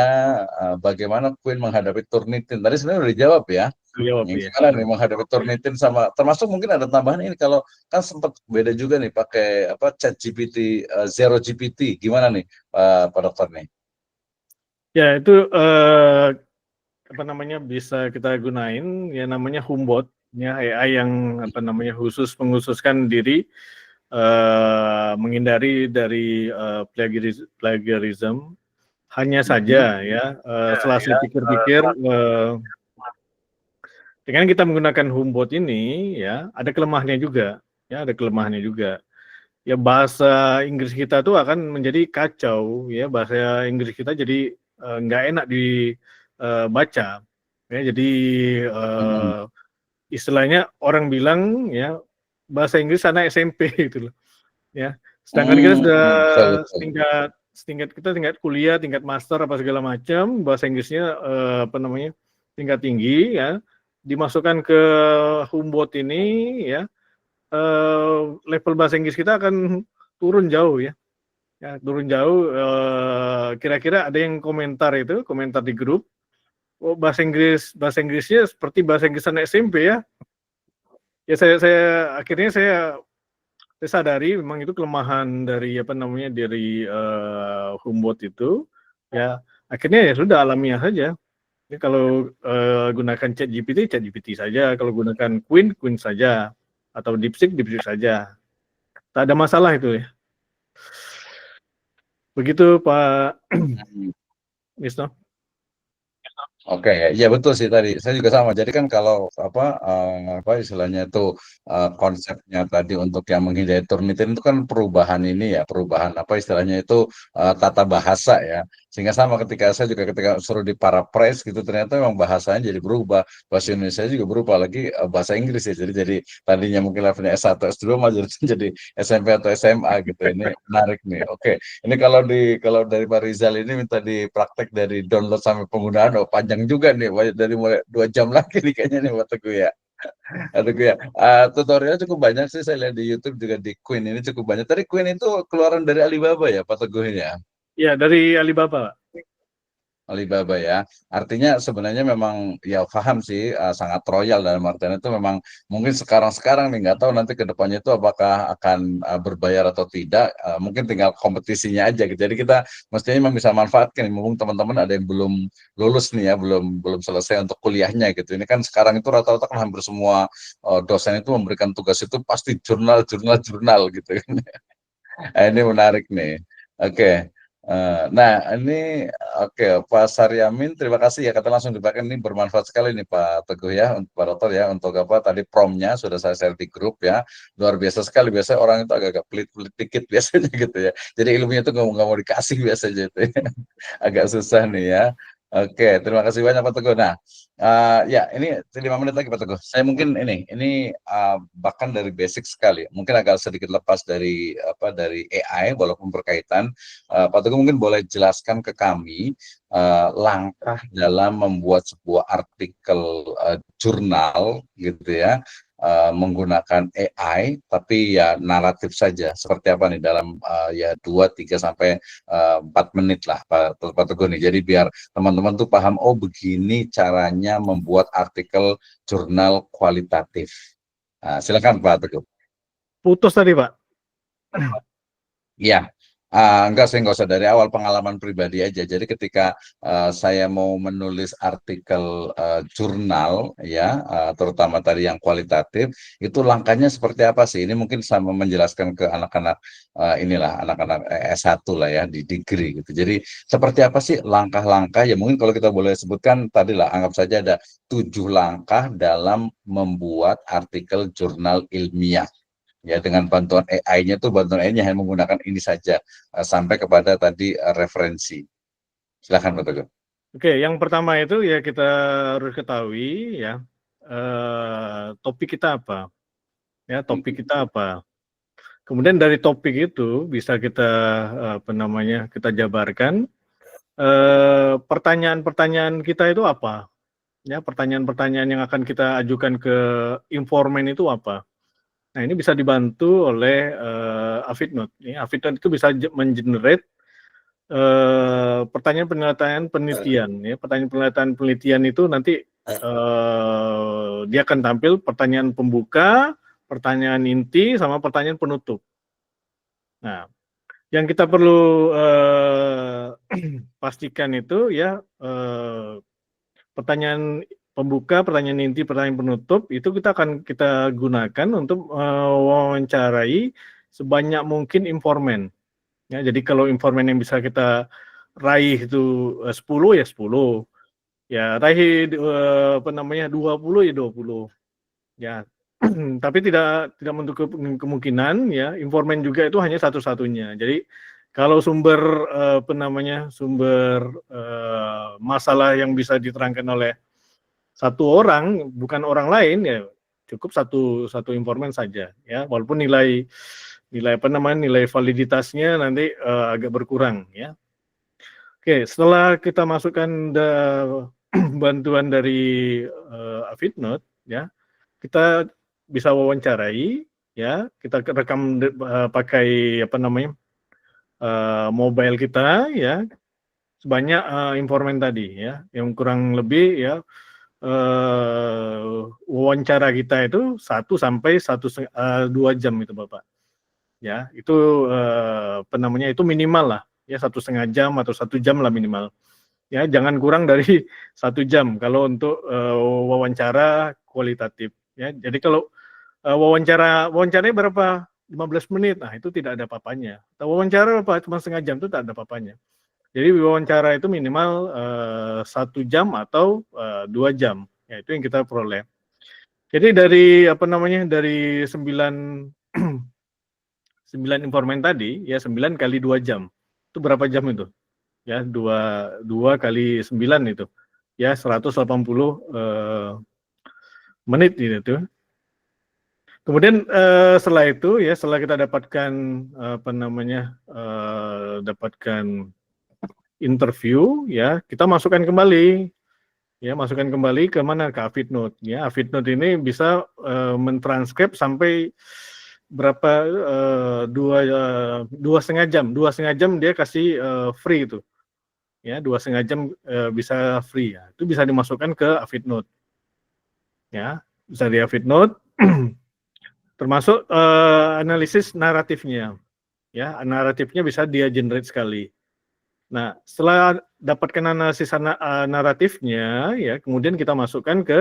A: bagaimana Queen menghadapi Turnitin? Tadi sebenarnya udah dijawab ya. Gimana nih menghadapi Turnitin, sama termasuk mungkin ada tambahan ini, kalau kan sempat beda juga nih pakai apa ChatGPT, Zero GPT, gimana nih Pak Dokter nih?
C: Ya itu apa namanya bisa kita gunain ya, namanya Humbot ya, AI yang apa namanya khusus mengkhususkan diri menghindari dari plagiarism. Hanya saja ya setelah saya pikir-pikir dengan kita menggunakan Humbot ini ya ada kelemahannya juga ya, ada kelemahannya juga. Ya bahasa Inggris kita tuh akan menjadi kacau ya, bahasa Inggris kita jadi nggak enak dibaca ya, jadi istilahnya orang bilang ya bahasa Inggris anak SMP gitu loh ya, sedangkan kita sudah tingkat kuliah, tingkat master apa segala macam, bahasa Inggrisnya apa namanya tingkat tinggi ya, dimasukkan ke Humbot ini ya, level bahasa Inggris kita akan turun jauh ya, turun jauh. Kira-kira ada yang komentar di grup, oh bahasa Inggrisnya seperti bahasa Inggris anak SMP ya. Ya saya akhirnya saya sadari memang itu kelemahan dari apa namanya dari Humbot itu ya, akhirnya ya sudah alamiah saja. Jadi kalau gunakan ChatGPT saja, kalau gunakan Queen saja, atau DeepSeek saja, tak ada masalah itu ya. Begitu Pak Wisnu.
A: Oke, ya betul sih tadi. Saya juga sama. Jadi kan kalau apa istilahnya itu konsepnya tadi untuk yang menghindari Turnitin itu kan perubahan ini ya, perubahan apa istilahnya itu tata bahasa ya. Sehingga sama ketika saya juga ketika suruh di paraphrase gitu, ternyata memang bahasanya jadi berubah, bahasa Indonesia juga berubah, lagi bahasa Inggris ya. Jadi tadinya mungkin levelnya S1, S2 malah jadi SMP atau SMA gitu. Ini menarik nih. Oke. Ini kalau dari Pak Rizal ini minta dipraktek dari download sampai penggunaan, oh panjang juga nih, dari mulai 2 jam lagi nih kayaknya nih Pak Teguh ya. Tutorialnya cukup banyak sih, saya lihat di YouTube juga di Queen ini cukup banyak. Tadi Queen itu keluaran dari Alibaba ya Pak Teguh ini ya?
C: Ya dari Alibaba.
A: Alibaba ya, artinya sebenarnya memang ya paham sih, sangat royal dalam artian itu memang mungkin sekarang nih, nggak tahu nanti ke depannya itu apakah akan berbayar atau tidak, mungkin tinggal kompetisinya aja gitu. Jadi kita mestinya memang bisa manfaatkan, mumpung teman-teman ada yang belum lulus nih ya, belum selesai untuk kuliahnya gitu. Ini kan sekarang itu rata-rata kan hampir semua dosen itu memberikan tugas itu pasti jurnal gitu kan. Ini menarik nih. Oke. Nah, ini oke, Pak Saryamin, terima kasih ya, kata langsung dipakai, ini bermanfaat sekali nih Pak Teguh ya, untuk Pak Dokter ya, untuk apa tadi promnya sudah saya share di grup ya, luar biasa sekali. Biasanya orang itu agak-agak pelit-pelit dikit biasanya gitu ya, jadi ilmunya itu nggak mau dikasih biasanya itu ya. Agak susah nih ya. Oke, terima kasih banyak Pak Teguh. Nah, ya ini 5 menit lagi Pak Teguh. Saya mungkin ini bahkan dari basic sekali, mungkin agak sedikit lepas dari dari AI, walaupun berkaitan. Pak Teguh mungkin boleh jelaskan ke kami langkah dalam membuat sebuah artikel jurnal gitu ya, menggunakan AI, tapi ya naratif saja. Seperti apa nih dalam ya 2, 3 sampai 4 menit lah Pak Teguh nih. Jadi biar teman-teman tuh paham, oh begini caranya membuat artikel jurnal kualitatif. Nah, silakan Pak Teguh.
C: Putus tadi, Pak.
A: Iya, enggak, saya nggak usah dari awal, pengalaman pribadi aja. Jadi ketika saya mau menulis artikel jurnal, ya, terutama tadi yang kualitatif, itu langkahnya seperti apa sih? Ini mungkin sama menjelaskan ke anak-anak inilah, anak-anak S1 lah ya, di degree gitu. Jadi seperti apa sih langkah-langkah? Ya mungkin kalau kita boleh sebutkan tadi lah, anggap saja ada 7 langkah dalam membuat artikel jurnal ilmiah. Ya, dengan bantuan AI-nya tuh, bantuan AI-nya hanya menggunakan ini saja sampai kepada tadi referensi. Silakan Pak Teguh.
C: Oke, yang pertama itu ya kita harus ketahui ya topik kita apa, ya topik kita apa. Kemudian dari topik itu bisa kita kita jabarkan pertanyaan-pertanyaan kita itu apa, ya pertanyaan-pertanyaan yang akan kita ajukan ke informan itu apa. Nah, ini bisa dibantu oleh Avidnote. Avidnote itu bisa mengenerate pertanyaan penelitian. Ya, pertanyaan penelitian itu nanti dia akan tampil pertanyaan pembuka, pertanyaan inti, sama pertanyaan penutup. Nah, yang kita perlu pastikan itu ya pertanyaan pembuka, pertanyaan inti, pertanyaan penutup itu kita gunakan untuk wawancarai sebanyak mungkin informan. Ya, jadi kalau informan yang bisa kita raih itu 10 ya 10. Ya, raih 20 ya 20. Ya. Tapi tidak menutup kemungkinan ya informan juga itu hanya satu-satunya. Jadi kalau sumber masalah yang bisa diterangkan oleh satu orang, bukan orang lain, ya cukup satu informan saja, ya walaupun nilai validitasnya nanti agak berkurang, ya. Oke, setelah kita masukkan bantuan dari Avidnote, ya kita bisa wawancarai, ya kita rekam pakai mobile kita, ya sebanyak informan tadi, ya yang kurang lebih ya wawancara kita itu 1 sampai 2 jam itu Bapak. Ya, itu itu minimal lah, ya 1,5 jam atau 1 jam lah minimal. Ya, jangan kurang dari 1 jam kalau untuk wawancara kualitatif. Ya, jadi kalau wawancaranya berapa? 15 menit, nah itu tidak ada apa-apanya. Wawancara apa? Cuma setengah jam itu tak ada apa-apanya. Jadi wawancara itu minimal 1 jam atau 2 jam. Ya, itu yang kita peroleh. Jadi dari dari 9 informan tadi, ya 9 kali 2 jam. Itu berapa jam itu? Ya, 2 kali 9 itu. Ya, 180 menit gitu. Kemudian setelah itu ya, setelah kita dapatkan dapatkan interview, ya kita masukkan kembali. Ya, masukkan kembali ke mana? Ke Avidnote. Ya, Avidnote ini bisa mentranskrip sampai berapa 2,5 jam. 2,5 jam dia kasih free itu. Ya, 2,5 jam bisa free ya. Itu bisa dimasukkan ke Avidnote. Ya, bisa di Avidnote. Termasuk analisis naratifnya. Ya, naratifnya bisa dia generate sekali. Nah, setelah dapatkan analisis naratifnya, ya kemudian kita masukkan ke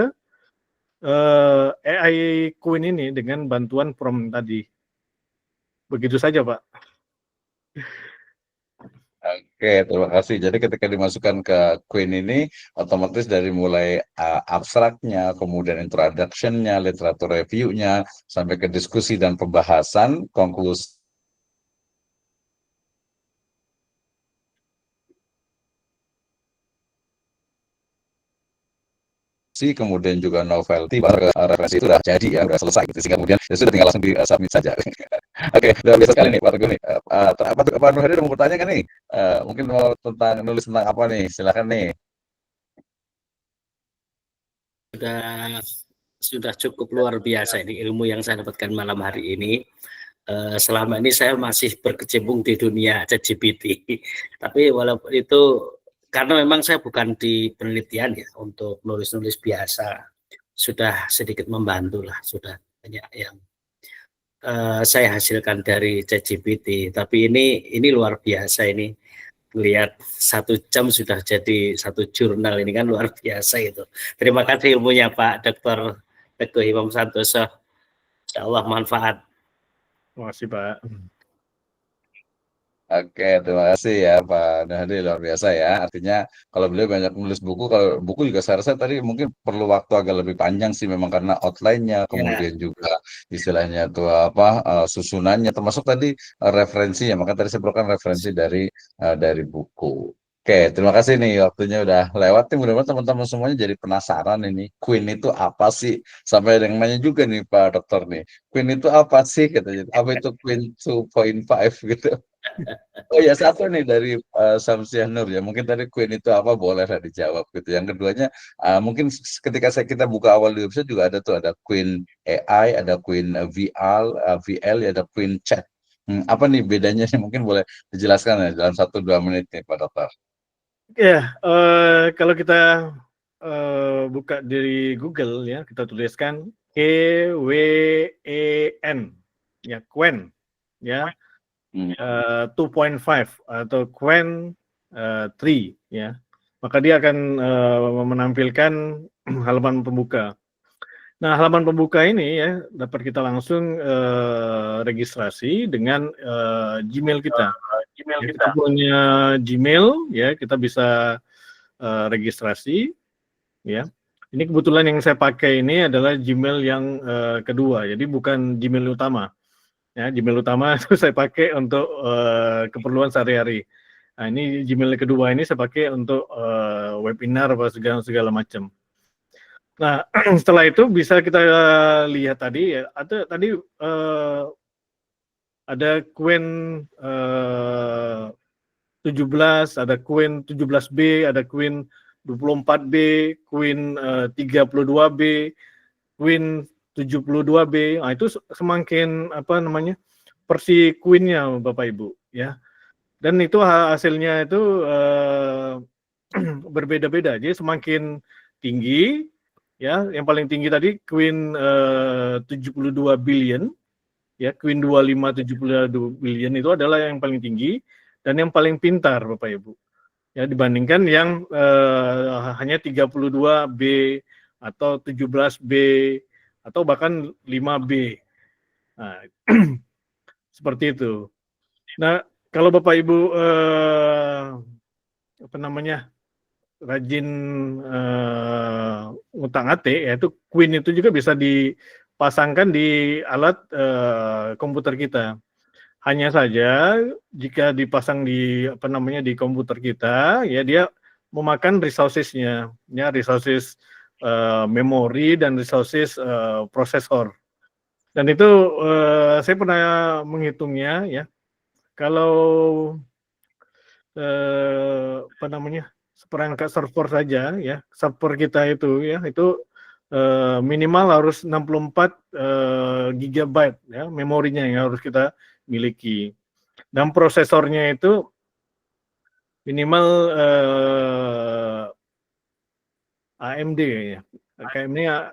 C: AI Queen ini dengan bantuan prompt tadi. Begitu saja, Pak.
A: Oke, terima kasih. Jadi ketika dimasukkan ke Queen ini, otomatis dari mulai abstraknya, kemudian introduction-nya, literatur review-nya, sampai ke diskusi dan pembahasan, konklusi. kemudian juga novelty, baru ke referensi itu udah jadi ya, udah selesai gitu. Sehingga kemudian ya sudah tinggal langsung di submit saja. Oke, luar biasa sekali nih Pak Teguh nih. Pak Nur Hadi mau bertanya kan nih? Mungkin mau nulis tentang apa nih? Silakan nih.
B: Sudah cukup luar biasa ini ilmu yang saya dapatkan malam hari ini. Selama ini saya masih berkecimpung di dunia ChatGPT, tapi walaupun itu karena memang saya bukan di penelitian ya, untuk nulis-nulis biasa sudah sedikit membantu lah, sudah banyak yang saya hasilkan dari ChatGPT. Tapi ini luar biasa ini, lihat 1 jam sudah jadi 1 jurnal, ini kan luar biasa itu. Terima kasih ilmunya Pak Dr. Teguh Imam Santoso. Insya Allah manfaat.
C: Terima kasih Pak.
A: Oke, terima kasih ya Pak Nahdi, luar biasa ya. Artinya kalau beliau banyak menulis buku, kalau buku juga saya rasa tadi mungkin perlu waktu agak lebih panjang sih memang karena outline-nya, kemudian juga istilahnya tuh apa susunannya, termasuk tadi referensinya. Maka tadi saya berikan referensi dari buku. Oke, terima kasih nih waktunya udah lewat nih. Mudah-mudahan teman-teman semuanya jadi penasaran ini. Queen itu apa sih? Sampai ada yang nanya juga nih Pak Dokter nih. Queen itu apa sih? Katanya. Apa itu Queen 2.5 gitu. Oh ya, satu nih dari Samsiah Nur ya, mungkin tadi Queen itu apa bolehlah dijawab gitu. Yang keduanya mungkin ketika kita buka awal di website juga ada tuh, ada Queen AI, ada Queen VL, ya ada Queen Chat. Apa nih bedanya nih, mungkin boleh dijelaskan ya dalam 1-2 menit nih Pak Dokter.
C: Ya, kalau kita buka dari Google ya, kita tuliskan QWEN ya, Qwen ya. 2.5 atau Qwen 3 ya, maka dia akan menampilkan halaman pembuka. Nah, halaman pembuka ini ya dapat kita langsung registrasi dengan Gmail kita. Kita punya Gmail ya, kita bisa registrasi ya. Ini kebetulan yang saya pakai ini adalah Gmail yang kedua, jadi bukan Gmail utama. Ya, Gmail utama itu saya pakai untuk keperluan sehari-hari. Nah, ini Gmail kedua ini saya pakai untuk webinar apa segala macam. Nah, setelah itu bisa kita lihat tadi ya, ada Qwen 17, ada Qwen 17B, ada Qwen 24B, Qwen 32B, Qwen 72B. Nah, itu semakin apa namanya? Versi Queen-nya Bapak Ibu ya. Dan itu hasilnya itu berbeda-beda. Jadi semakin tinggi ya, yang paling tinggi tadi Queen 72 billion ya, Queen 25 72 billion itu adalah yang paling tinggi dan yang paling pintar Bapak Ibu. Ya, dibandingkan yang hanya 32B atau 17B atau bahkan 5B. Nah, seperti itu. Nah, kalau Bapak Ibu rajin ngutang-atik, yaitu Queen itu juga bisa dipasangkan di alat komputer kita. Hanya saja jika dipasang di di komputer kita, ya dia memakan resources-nya, ya resources memori dan resources prosesor. Dan itu saya pernah menghitungnya ya, kalau seperangkat server saja ya, server kita itu ya, itu minimal harus 64 GB ya memorinya yang harus kita miliki. Dan prosesornya itu minimal AMD ya. Kayaknya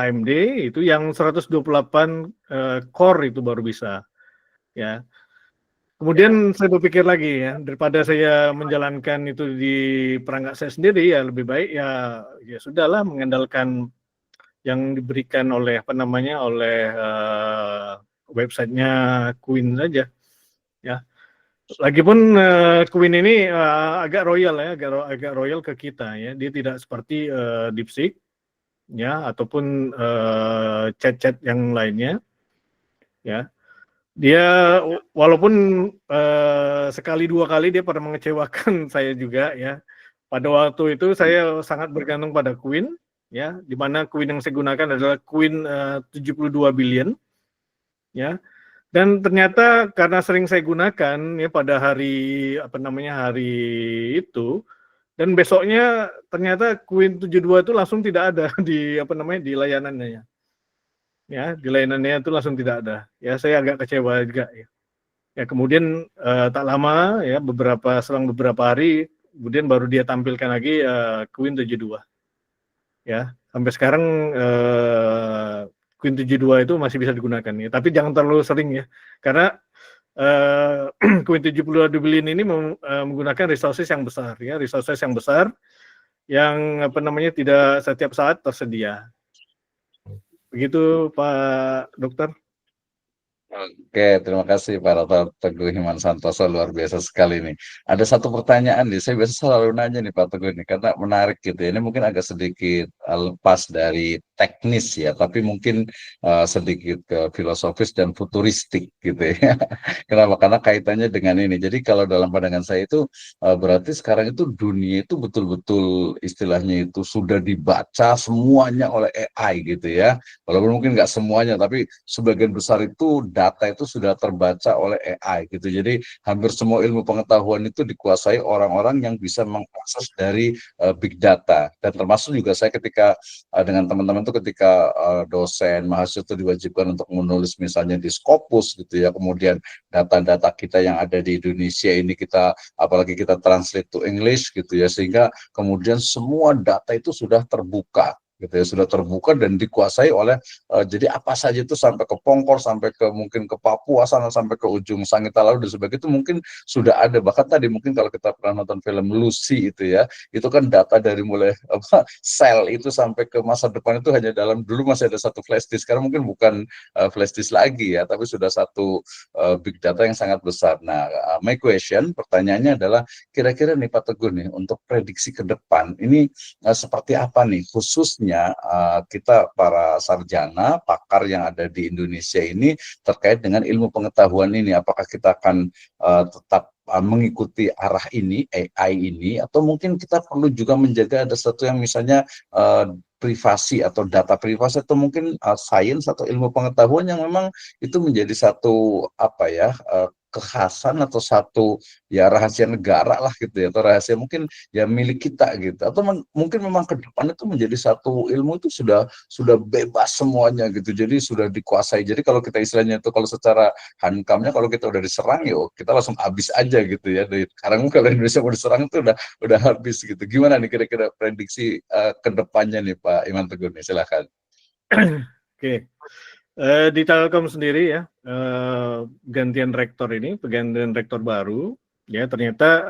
C: AMD itu yang 128 core itu baru bisa ya. Kemudian saya berpikir lagi ya, daripada saya menjalankan itu di perangkat saya sendiri, ya lebih baik ya sudahlah mengandalkan yang diberikan oleh oleh websitenya Queen saja ya. Lagipun Queen ini agak royal ya, agak royal ke kita ya. Dia tidak seperti DeepSeek ya, ataupun chat-chat yang lainnya ya. Dia walaupun sekali 2 kali dia pernah mengecewakan saya juga ya. Pada waktu itu saya sangat bergantung pada Queen ya, di mana Queen yang saya gunakan adalah Queen 72 billion, ya. Dan ternyata karena sering saya gunakan ya pada hari hari itu, dan besoknya ternyata Queen 72 itu langsung tidak ada di di layanannya ya. Ya, di layanannya itu langsung tidak ada. Ya, saya agak kecewa juga ya. Ya, kemudian tak lama ya selang beberapa hari kemudian baru dia tampilkan lagi Queen 72. Ya, sampai sekarang Queen 72 itu masih bisa digunakan ya, tapi jangan terlalu sering ya. Karena Queen 72 billion ini menggunakan resources yang besar ya, resources yang besar yang tidak setiap saat tersedia. Begitu Pak Dokter.
A: Oke, terima kasih Pak Dr. Teguh Iman Santoso, luar biasa sekali nih. Ada satu pertanyaan nih, saya biasa selalu nanya nih Pak Teguh nih, karena menarik gitu ya. Ini mungkin agak sedikit lepas dari teknis ya, tapi mungkin sedikit ke filosofis dan futuristik gitu ya. Kenapa? Karena kaitannya dengan ini. Jadi kalau dalam pandangan saya itu berarti sekarang itu dunia itu betul-betul istilahnya itu sudah dibaca semuanya oleh AI gitu ya. Walaupun mungkin nggak semuanya, tapi sebagian besar itu data itu sudah terbaca oleh AI gitu. Jadi hampir semua ilmu pengetahuan itu dikuasai orang-orang yang bisa mengakses dari big data. Dan termasuk juga saya ketika dengan teman-teman itu ketika dosen, mahasiswa itu diwajibkan untuk menulis misalnya di Scopus gitu ya. Kemudian data-data kita yang ada di Indonesia ini kita apalagi kita translate to English gitu ya, sehingga kemudian semua data itu sudah terbuka gitu ya, sudah terbuka dan dikuasai oleh jadi apa saja itu sampai ke Pongkor, sampai ke mungkin ke Papua sana, sampai ke ujung Sangita Laut dan sebagainya itu mungkin sudah ada. Bahkan tadi mungkin kalau kita pernah nonton film Lucy itu ya, itu kan data dari mulai sel itu sampai ke masa depan itu hanya dalam, dulu masih ada satu flash disk, sekarang mungkin bukan flash disk lagi ya, tapi sudah satu big data yang sangat besar. Nah, my question, pertanyaannya adalah kira-kira nih Pak Teguh nih, untuk prediksi ke depan ini seperti apa nih, khususnya kita para sarjana, pakar yang ada di Indonesia ini terkait dengan ilmu pengetahuan ini, apakah kita akan tetap mengikuti arah ini, AI ini, atau mungkin kita perlu juga menjaga ada sesuatu yang misalnya privasi atau data privasi, atau mungkin sains atau ilmu pengetahuan yang memang itu menjadi satu kekhasan atau satu ya rahasia negara lah gitu ya, atau rahasia mungkin ya milik kita gitu, atau mungkin memang ke depan itu menjadi satu ilmu itu sudah bebas semuanya gitu, jadi sudah dikuasai. Jadi kalau kita istilahnya itu kalau secara hankamnya, kalau kita udah diserang ya kita langsung habis aja gitu ya. Sekarang kalau Indonesia mau diserang itu udah habis gitu. Gimana nih kira-kira prediksi ke depannya nih Pak Iman Teguh nih, silakan.
C: Oke. Di Telkom sendiri ya, gantian rektor ini, pergantian rektor baru, ya ternyata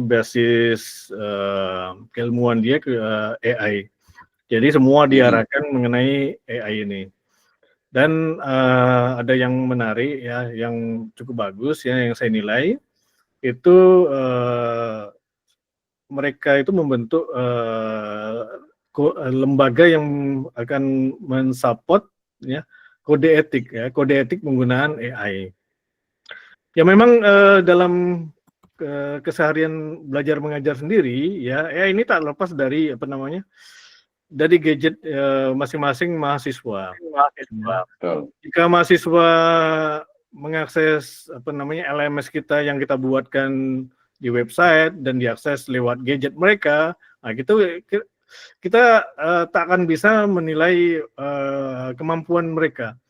C: basis keilmuan dia ke AI. Jadi semua diarahkan mengenai AI ini. Dan ada yang menarik ya, yang cukup bagus ya, yang saya nilai itu mereka itu membentuk lembaga yang akan mensupport ya kode etik penggunaan AI. Ya memang dalam keseharian belajar mengajar sendiri ya ini tak lepas dari dari gadget masing-masing mahasiswa. Jika mahasiswa mengakses LMS kita yang kita buatkan di website dan diakses lewat gadget mereka, nah kita tak akan bisa menilai kemampuan mereka.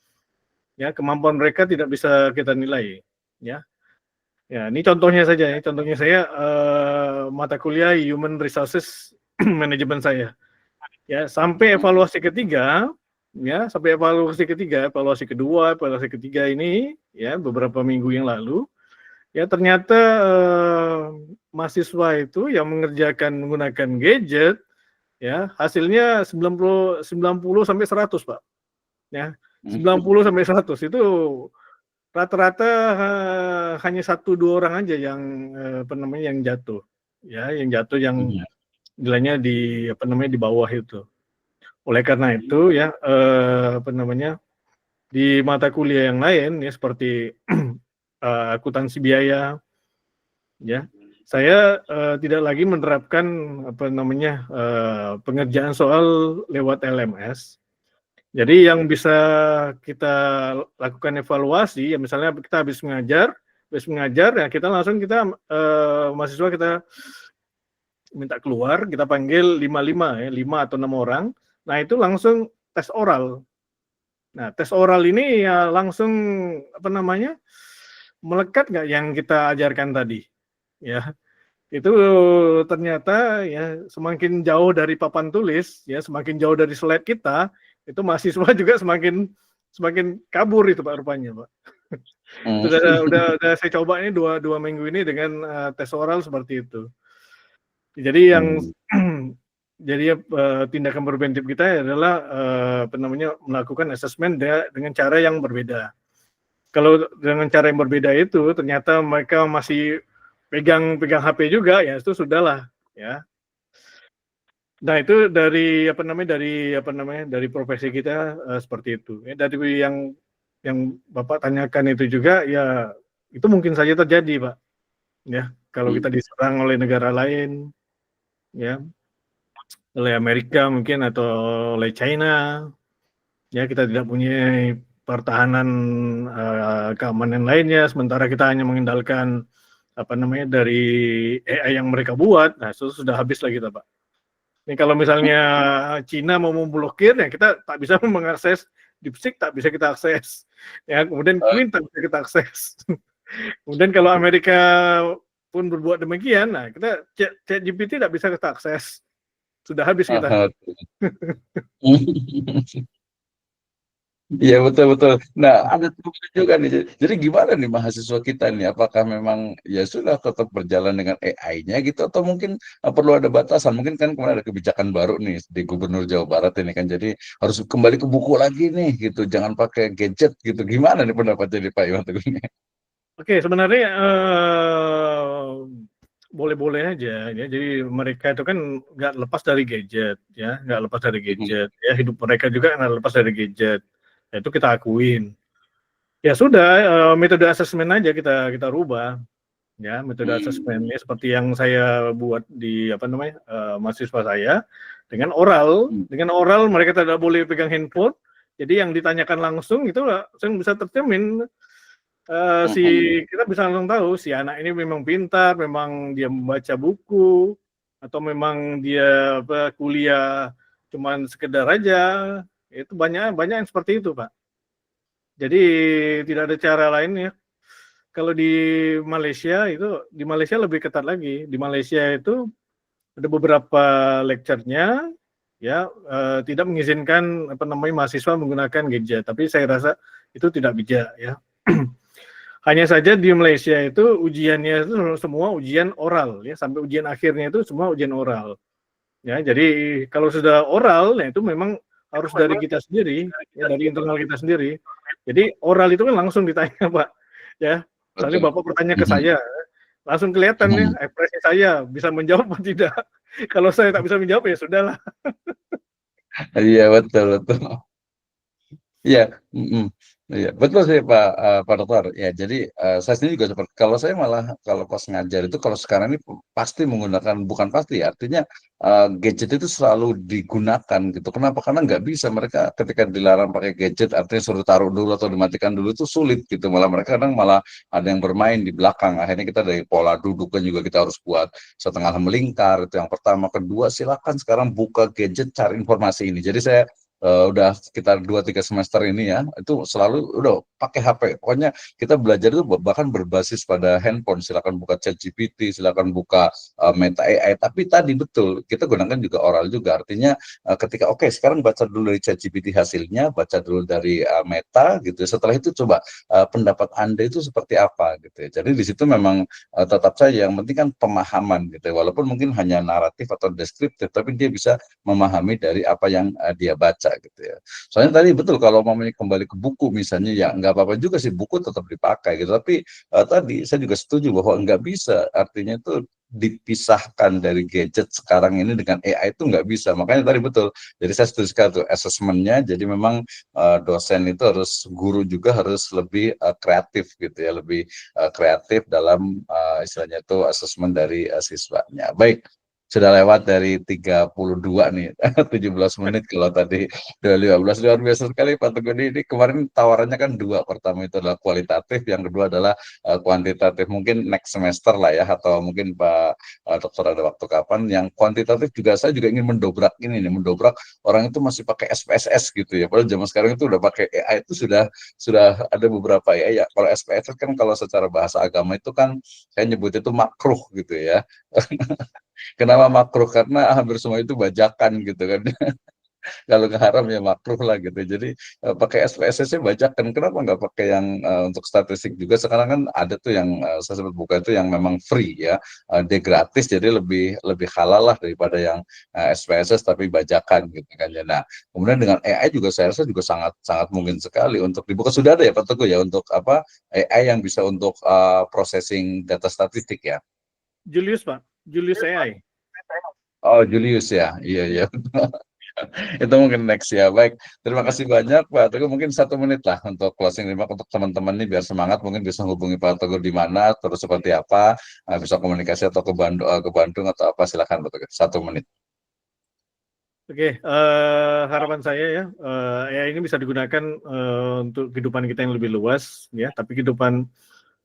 C: Ya, kemampuan mereka tidak bisa kita nilai. Ya, ini contohnya saja. Contohnya saya mata kuliah Human Resources Management saya. Ya, sampai evaluasi ketiga, evaluasi kedua, evaluasi ketiga ini, ya beberapa minggu yang lalu, ya ternyata mahasiswa itu yang mengerjakan menggunakan gadget, ya hasilnya 90 sampai 100 Pak. Ya, 90 sampai 100 itu rata-rata hanya 1-2 orang aja yang yang jatuh. Ya, yang jatuh yang nilainya di di bawah itu. Oleh karena itu ya di mata kuliah yang lain ya seperti akuntansi biaya, ya saya tidak lagi menerapkan apa namanya pengerjaan soal lewat LMS. Jadi yang bisa kita lakukan evaluasi, ya misalnya kita habis mengajar ya kita langsung mahasiswa kita minta keluar, kita panggil 5 atau 6 orang. Nah itu langsung tes oral. Nah tes oral ini ya langsung apa namanya melekat nggak yang kita ajarkan tadi, ya. Itu ternyata ya semakin jauh dari papan tulis, ya semakin jauh dari slide kita, itu mahasiswa juga semakin kabur itu Pak rupanya Pak. Udah saya coba ini dua minggu ini dengan tes oral seperti itu. Jadi yang jadi tindakan preventif kita adalah apa namanya melakukan asesmen dengan cara yang berbeda. Kalau dengan cara yang berbeda itu ternyata mereka masih pegang HP juga, ya itu sudahlah, ya. Nah itu dari profesi kita seperti itu. Ya, dari yang Bapak tanyakan itu juga, ya itu mungkin saja terjadi, Pak. Ya, kalau kita diserang oleh negara lain, ya, oleh Amerika mungkin atau oleh China, ya kita tidak punya pertahanan keamanan lainnya, sementara kita hanya mengandalkan apa namanya dari AI yang mereka buat, nah itu sudah habis lah kita Pak. Ini kalau misalnya Cina mau memblokir, ya kita tak bisa mengakses DeepSeek, tak bisa kita akses, ya kemudian Queen tak bisa kita akses. Kemudian kalau Amerika pun berbuat demikian, nah kita ChatGPT tak bisa kita akses, sudah habis kita.
A: Iya betul. Nah ada juga nih. Jadi gimana nih mahasiswa kita nih? Apakah memang ya sudah tetap berjalan dengan AI-nya gitu atau mungkin perlu ada batasan? Mungkin kan kemarin ada kebijakan baru nih di Gubernur Jawa Barat ini kan. Jadi harus kembali ke buku lagi nih gitu. Jangan pakai gadget gitu. Gimana nih pendapatnya nih Pak Iwan Teguh ini?
C: Oke, sebenarnya boleh-boleh aja ya. Jadi mereka itu kan nggak lepas dari gadget ya, nggak lepas dari gadget ya. Hidup mereka juga nggak lepas dari gadget. Ya, itu kita akuin. Ya sudah, metode asesmen aja kita rubah. Ya, metode asesmennya seperti yang saya buat di mahasiswa saya dengan oral. Dengan oral mereka tidak boleh pegang handphone. Jadi yang ditanyakan langsung itu langsung bisa tercermin. Kita bisa langsung tahu si anak ini memang pintar, memang dia membaca buku, atau memang dia kuliah cuman sekedar aja. Itu banyak yang seperti itu Pak. Jadi tidak ada cara lain ya. Kalau di Malaysia lebih ketat lagi. Di Malaysia itu ada beberapa lecture-nya ya tidak mengizinkan mahasiswa menggunakan gadget. Tapi saya rasa itu tidak bijak ya. Hanya saja di Malaysia itu ujiannya itu semua ujian oral ya, sampai ujian akhirnya itu semua ujian oral. Ya, jadi kalau sudah oral ya itu memang harus dari kita sendiri, ya, dari internal kita sendiri. Jadi oral itu kan langsung ditanya Pak, ya. Misalnya Bapak bertanya ke saya, langsung kelihatan ya ekspresi saya bisa menjawab atau tidak. Kalau saya tak bisa menjawab ya sudahlah.
A: Iya betul. Iya, iya betul sih Pak Dokter. Ya jadi saya sendiri juga seperti kalau saya malah kalau pas ngajar itu kalau sekarang ini pasti menggunakan bukan pasti ya, artinya gadget itu selalu digunakan gitu. Kenapa? Karena nggak bisa mereka ketika dilarang pakai gadget artinya suruh taruh dulu atau dimatikan dulu itu sulit gitu. Malah mereka kadang malah ada yang bermain di belakang. Akhirnya kita dari pola duduk kan juga kita harus buat setengah melingkar itu yang pertama. Kedua silakan sekarang buka gadget cari informasi ini. Jadi saya udah sekitar 2-3 semester ini ya, itu selalu udah pakai HP. Pokoknya kita belajar itu bahkan berbasis pada handphone. Silakan buka ChatGPT, silakan buka Meta AI. Tapi tadi betul, kita gunakan juga oral juga. Artinya ketika sekarang baca dulu dari ChatGPT hasilnya, baca dulu dari Meta gitu. Setelah itu coba pendapat Anda itu seperti apa gitu ya. Jadi di situ memang tetap saja yang penting kan pemahaman gitu. Walaupun mungkin hanya naratif atau deskriptif, tapi dia bisa memahami dari apa yang dia baca gitu ya. Soalnya tadi betul kalau mau kembali ke buku misalnya ya nggak apa-apa juga sih buku tetap dipakai gitu. Tapi tadi saya juga setuju bahwa nggak bisa artinya itu dipisahkan dari gadget sekarang ini dengan AI itu nggak bisa. Makanya tadi betul. Jadi saya setuju sekali tuh assessment-nya. Jadi memang dosen itu guru juga harus lebih kreatif gitu ya, lebih kreatif dalam istilahnya itu assessment dari siswanya. Baik. Sudah lewat dari 32 nih, 17 menit kalau tadi udah 15. Luar biasa sekali Pak Teguh ini kemarin tawarannya kan dua, pertama itu adalah kualitatif, yang kedua adalah kuantitatif. Mungkin next semester lah ya, atau mungkin Pak Dokter ada waktu kapan. Yang kuantitatif juga saya juga ingin mendobrak ini nih, mendobrak orang itu masih pakai SPSS gitu ya, padahal zaman sekarang itu udah pakai AI, itu sudah ada beberapa ya. Kalau SPSS kan kalau secara bahasa agama itu kan saya nyebut itu makruh gitu ya. Kenapa makruh? Karena hampir semua itu bajakan gitu kan. Kalau nggak haram ya makruh lah gitu. Jadi pakai SPSS-nya bajakan. Kenapa nggak pakai yang untuk statistik juga? Sekarang kan ada tuh yang saya sebut buka itu yang memang free ya, dia gratis, jadi lebih halal lah daripada yang SPSS tapi bajakan gitu kan ya. Nah, kemudian dengan AI juga saya rasa juga sangat sangat mungkin sekali untuk dibuka. Sudah ada ya Pak Teguh ya untuk apa AI yang bisa untuk processing data statistik ya.
C: Julius Pak, Julius AI.
A: Oh Julius ya, iya. Itu mungkin next ya. Baik, terima kasih banyak Pak Teguh. Mungkin 1 menit lah untuk closing remark untuk teman-teman nih biar semangat. Mungkin bisa hubungi Pak Teguh di mana, terus seperti apa, bisa komunikasi atau ke Bandung atau apa, silakan Pak Teguh. 1 menit.
C: Oke, harapan saya ya, AI ini bisa digunakan untuk kehidupan kita yang lebih luas ya, tapi kehidupan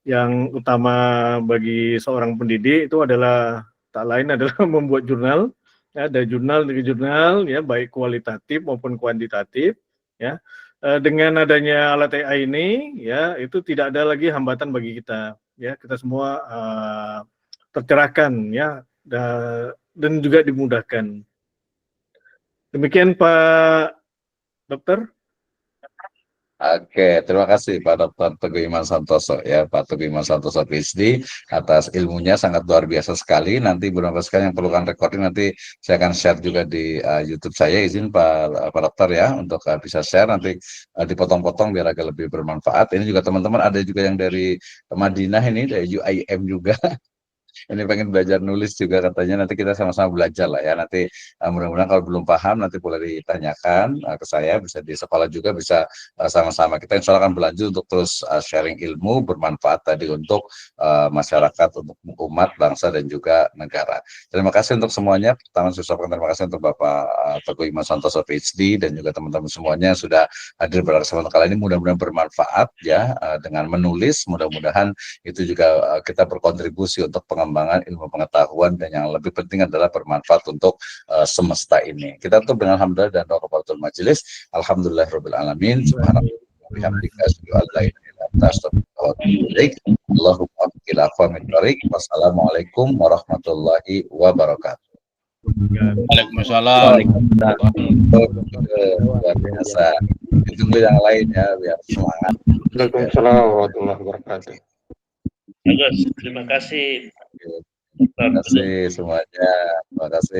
C: yang utama bagi seorang pendidik itu adalah tak lain adalah membuat jurnal ya, dari jurnal ya, baik kualitatif maupun kuantitatif ya. Dengan adanya alat AI ini ya, itu tidak ada lagi hambatan bagi kita ya, kita semua tercerahkan ya, dan juga dimudahkan. Demikian Pak Dokter.
A: Oke, terima kasih Pak Dr. Teguh Iman Santoso ya, Pak Teguh Iman Santoso PhD atas ilmunya sangat luar biasa sekali. Nanti beberapa sekali yang perlukan recording nanti saya akan share juga di YouTube saya. Izin Pak Dokter ya untuk bisa share nanti dipotong-potong biar agak lebih bermanfaat. Ini juga teman-teman ada juga yang dari Madinah ini dari UIM juga. Ini pengen belajar nulis juga katanya, nanti kita sama-sama belajar lah ya. Nanti mudah-mudahan kalau belum paham nanti boleh ditanyakan ke saya, bisa di sekolah juga, bisa sama-sama kita insya Allah akan berlanjut untuk terus sharing ilmu bermanfaat tadi untuk masyarakat, untuk umat, bangsa dan juga negara. Terima kasih untuk semuanya. Pertama saya ucapkan terima kasih untuk Bapak Teguh Iman Santoso PhD dan juga teman-teman semuanya sudah hadir pada kesempatan kali ini. Mudah-mudahan bermanfaat ya dengan menulis. Mudah-mudahan itu juga kita berkontribusi untuk pengembangan ilmu pengetahuan, dan yang lebih penting adalah bermanfaat untuk semesta ini. Kita tutup dengan alhamdulillah dan doa kafaratul majelis. Alhamdulillahirabbil alamin. Subhanallah wa bihamdika asyhadu an la ilaha illa anta astaghfiruka wa atubu ilaik. Allahumma qil aqwamit thariq. Wassalamualaikum warahmatullahi wabarakatuh.
F: Waalaikumsalam.
A: Luar biasa. Ditunggu yang lain ya biar semangat.
G: Waalaikumsalam warahmatullahi wabarakatuh.
D: Bagus, terima kasih.
A: Terima kasih semuanya. Terima kasih.